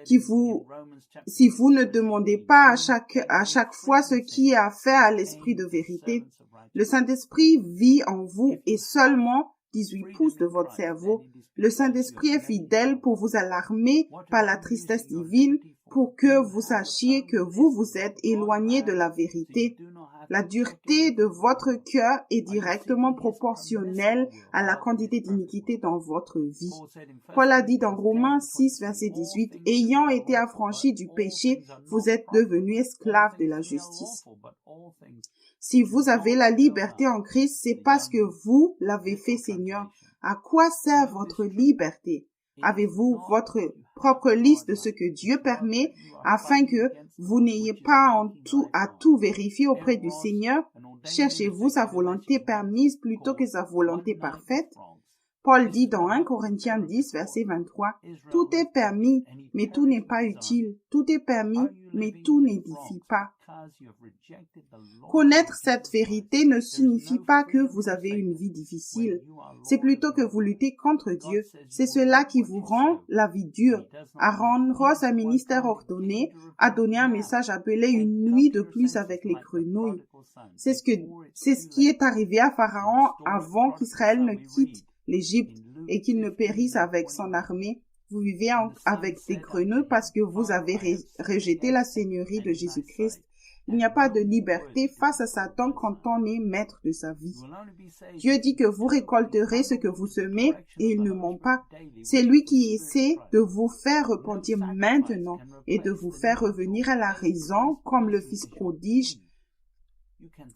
Speaker 2: si vous ne demandez pas à chaque fois ce qui est à faire à l'esprit de vérité. Le Saint-Esprit vit en vous et seulement 18 pouces de votre cerveau. Le Saint-Esprit est fidèle pour vous alarmer par la tristesse divine, pour que vous sachiez que vous êtes éloigné de la vérité. La dureté de votre cœur est directement proportionnelle à la quantité d'iniquité dans votre vie. Paul a dit dans Romains 6, verset 18, « Ayant été affranchis du péché, vous êtes devenus esclaves de la justice. » Si vous avez la liberté en Christ, c'est parce que vous l'avez fait Seigneur. À quoi sert votre liberté? Avez-vous votre propre liste de ce que Dieu permet afin que vous n'ayez pas à tout vérifier auprès du Seigneur? Cherchez-vous sa volonté permise plutôt que sa volonté parfaite? Paul dit dans 1 Corinthiens 10, verset 23, « Tout est permis, mais tout n'est pas utile. Tout est permis, mais tout n'édifie pas. » Connaître cette vérité ne signifie pas que vous avez une vie difficile. C'est plutôt que vous luttez contre Dieu. C'est cela qui vous rend la vie dure. Aaron Ross, un ministère ordonné, a donné un message appelé « Une nuit de plus avec les grenouilles ». C'est ce qui est arrivé à Pharaon avant qu'Israël ne quitte l'Égypte et qu'il ne périsse avec son armée. Vous vivez avec des grenouilles parce que vous avez rejeté la seigneurie de Jésus-Christ. Il n'y a pas de liberté face à Satan quand on est maître de sa vie. Dieu dit que vous récolterez ce que vous semez et il ne ment pas. C'est lui qui essaie de vous faire repentir maintenant et de vous faire revenir à la raison comme le fils prodigue.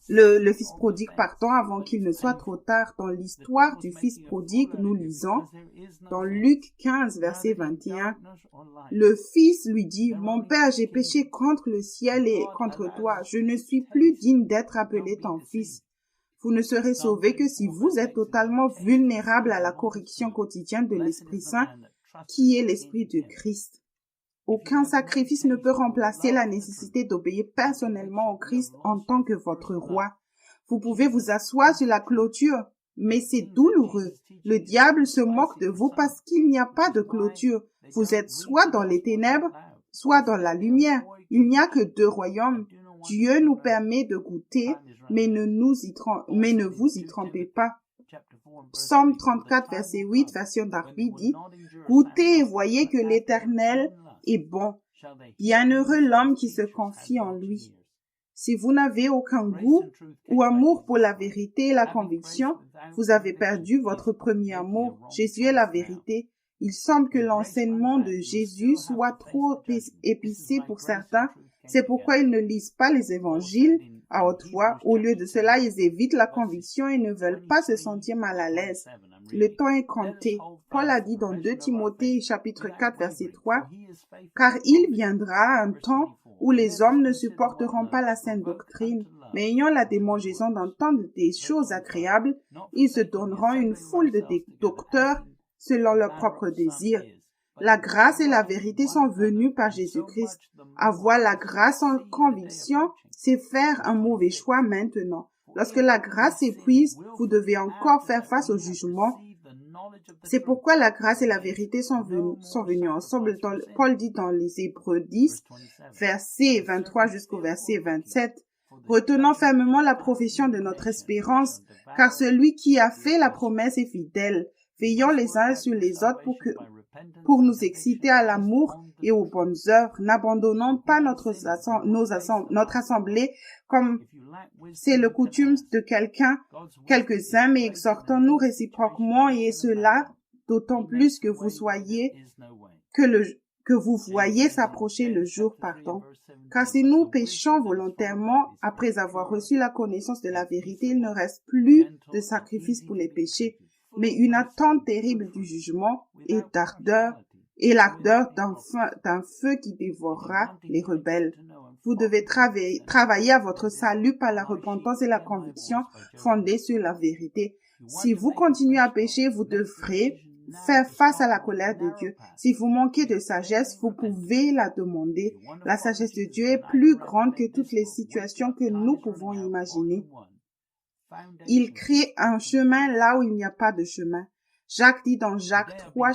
Speaker 2: Le fils prodigue partant avant qu'il ne soit trop tard. Dans l'histoire du fils prodigue, nous lisons dans Luc 15, verset 21, « Le fils lui dit, « Mon père, j'ai péché contre le ciel et contre toi. Je ne suis plus digne d'être appelé ton fils. » Vous ne serez sauvés que si vous êtes totalement vulnérable à la correction quotidienne de l'Esprit Saint, qui est l'Esprit de Christ. Aucun sacrifice ne peut remplacer la nécessité d'obéir personnellement au Christ en tant que votre roi. Vous pouvez vous asseoir sur la clôture, mais c'est douloureux. Le diable se moque de vous parce qu'il n'y a pas de clôture. Vous êtes soit dans les ténèbres, soit dans la lumière. Il n'y a que deux royaumes. Dieu nous permet de goûter, mais ne vous y trompez pas. Psaume 34, verset 8, version Darby dit « Goûtez et voyez que l'Éternel est bon. Bienheureux l'homme qui se confie en lui. » Si vous n'avez aucun goût ou amour pour la vérité et la conviction, vous avez perdu votre premier amour. Jésus est la vérité. Il semble que l'enseignement de Jésus soit trop épicé pour certains. C'est pourquoi ils ne lisent pas les évangiles à haute voix. Au lieu de cela, ils évitent la conviction et ne veulent pas se sentir mal à l'aise. Le temps est compté. Paul a dit dans 2 Timothée chapitre 4 verset 3, « Car il viendra un temps où les hommes ne supporteront pas la saine doctrine, mais ayant la démangeaison d'entendre des choses agréables, ils se donneront une foule de docteurs selon leurs propres désirs. » La grâce et la vérité sont venues par Jésus-Christ. Avoir la grâce en conviction, c'est faire un mauvais choix maintenant. Lorsque la grâce s'épuise, vous devez encore faire face au jugement. C'est pourquoi la grâce et la vérité sont venues ensemble. Paul dit dans les Hébreux 10, verset 23 jusqu'au verset 27, « Retenons fermement la profession de notre espérance, car celui qui a fait la promesse est fidèle. Veillons les uns sur les autres pour nous exciter à l'amour et aux bonnes œuvres. N'abandonnons pas notre assemblée comme c'est le coutume de quelques-uns, mais exhortons-nous réciproquement, et cela d'autant plus que vous voyez s'approcher le jour partant. Car si nous péchons volontairement, après avoir reçu la connaissance de la vérité, il ne reste plus de sacrifice pour les péchés, mais une attente terrible du jugement et l'ardeur d'un feu qui dévorera les rebelles. Vous devez travailler à votre salut par la repentance et la conviction fondée sur la vérité. Si vous continuez à pécher, vous devrez faire face à la colère de Dieu. Si vous manquez de sagesse, vous pouvez la demander. La sagesse de Dieu est plus grande que toutes les situations que nous pouvons imaginer. Il crée un chemin là où il n'y a pas de chemin. Jacques dit dans Jacques 3,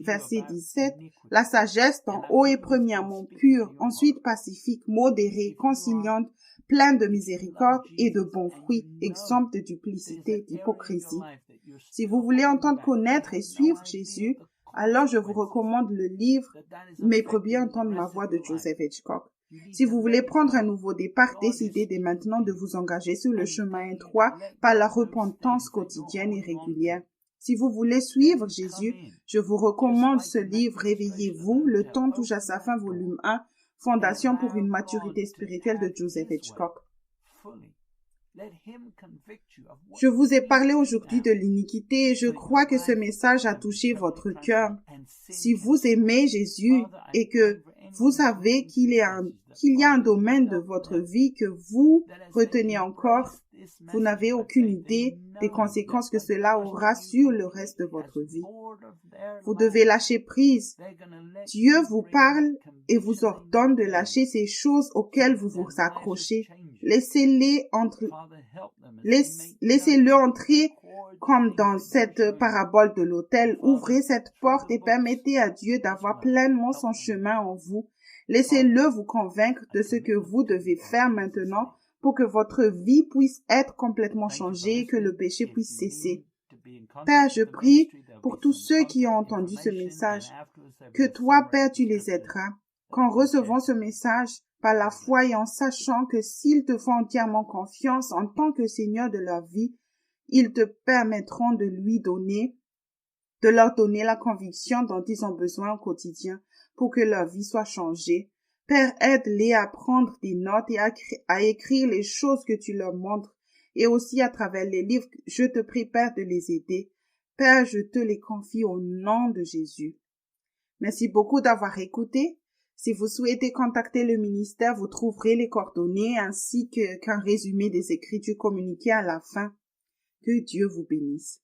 Speaker 2: verset 17, « La sagesse d'en haut est premièrement pure, ensuite pacifique, modérée, conciliante, pleine de miséricorde et de bons fruits, exempte de duplicité, d'hypocrisie. » Si vous voulez entendre, connaître et suivre Jésus, alors je vous recommande le livre « Mes brebis entendent ma voix » de Joseph Hitchcock. Si vous voulez prendre un nouveau départ, décidez dès maintenant de vous engager sur le chemin étroit par la repentance quotidienne et régulière. Si vous voulez suivre Jésus, je vous recommande ce livre « Réveillez-vous, le temps touche à sa fin, volume 1, Fondation pour une maturité spirituelle » de Joseph Hitchcock. Je vous ai parlé aujourd'hui de l'iniquité et je crois que ce message a touché votre cœur. Si vous aimez Jésus et que vous savez qu'il y a un domaine de votre vie que vous retenez encore, vous n'avez aucune idée des conséquences que cela aura sur le reste de votre vie. Vous devez lâcher prise. Dieu vous parle et vous ordonne de lâcher ces choses auxquelles vous vous accrochez. Laissez-le entrer comme dans cette parabole de l'autel. Ouvrez cette porte et permettez à Dieu d'avoir pleinement son chemin en vous. Laissez-le vous convaincre de ce que vous devez faire maintenant pour que votre vie puisse être complètement changée et que le péché puisse cesser. Père, je prie pour tous ceux qui ont entendu ce message, que toi, Père, tu les aideras. Qu'en recevant ce message, par la foi et en sachant que s'ils te font entièrement confiance en tant que Seigneur de leur vie, ils te permettront de leur donner la conviction dont ils ont besoin au quotidien pour que leur vie soit changée. Père, aide-les à prendre des notes et à écrire les choses que tu leur montres, et aussi à travers les livres, je te prie, Père, de les aider. Père, je te les confie au nom de Jésus. Merci beaucoup d'avoir écouté. Si vous souhaitez contacter le ministère, vous trouverez les coordonnées ainsi qu'un résumé des Écritures communiquées à la fin. Que Dieu vous bénisse.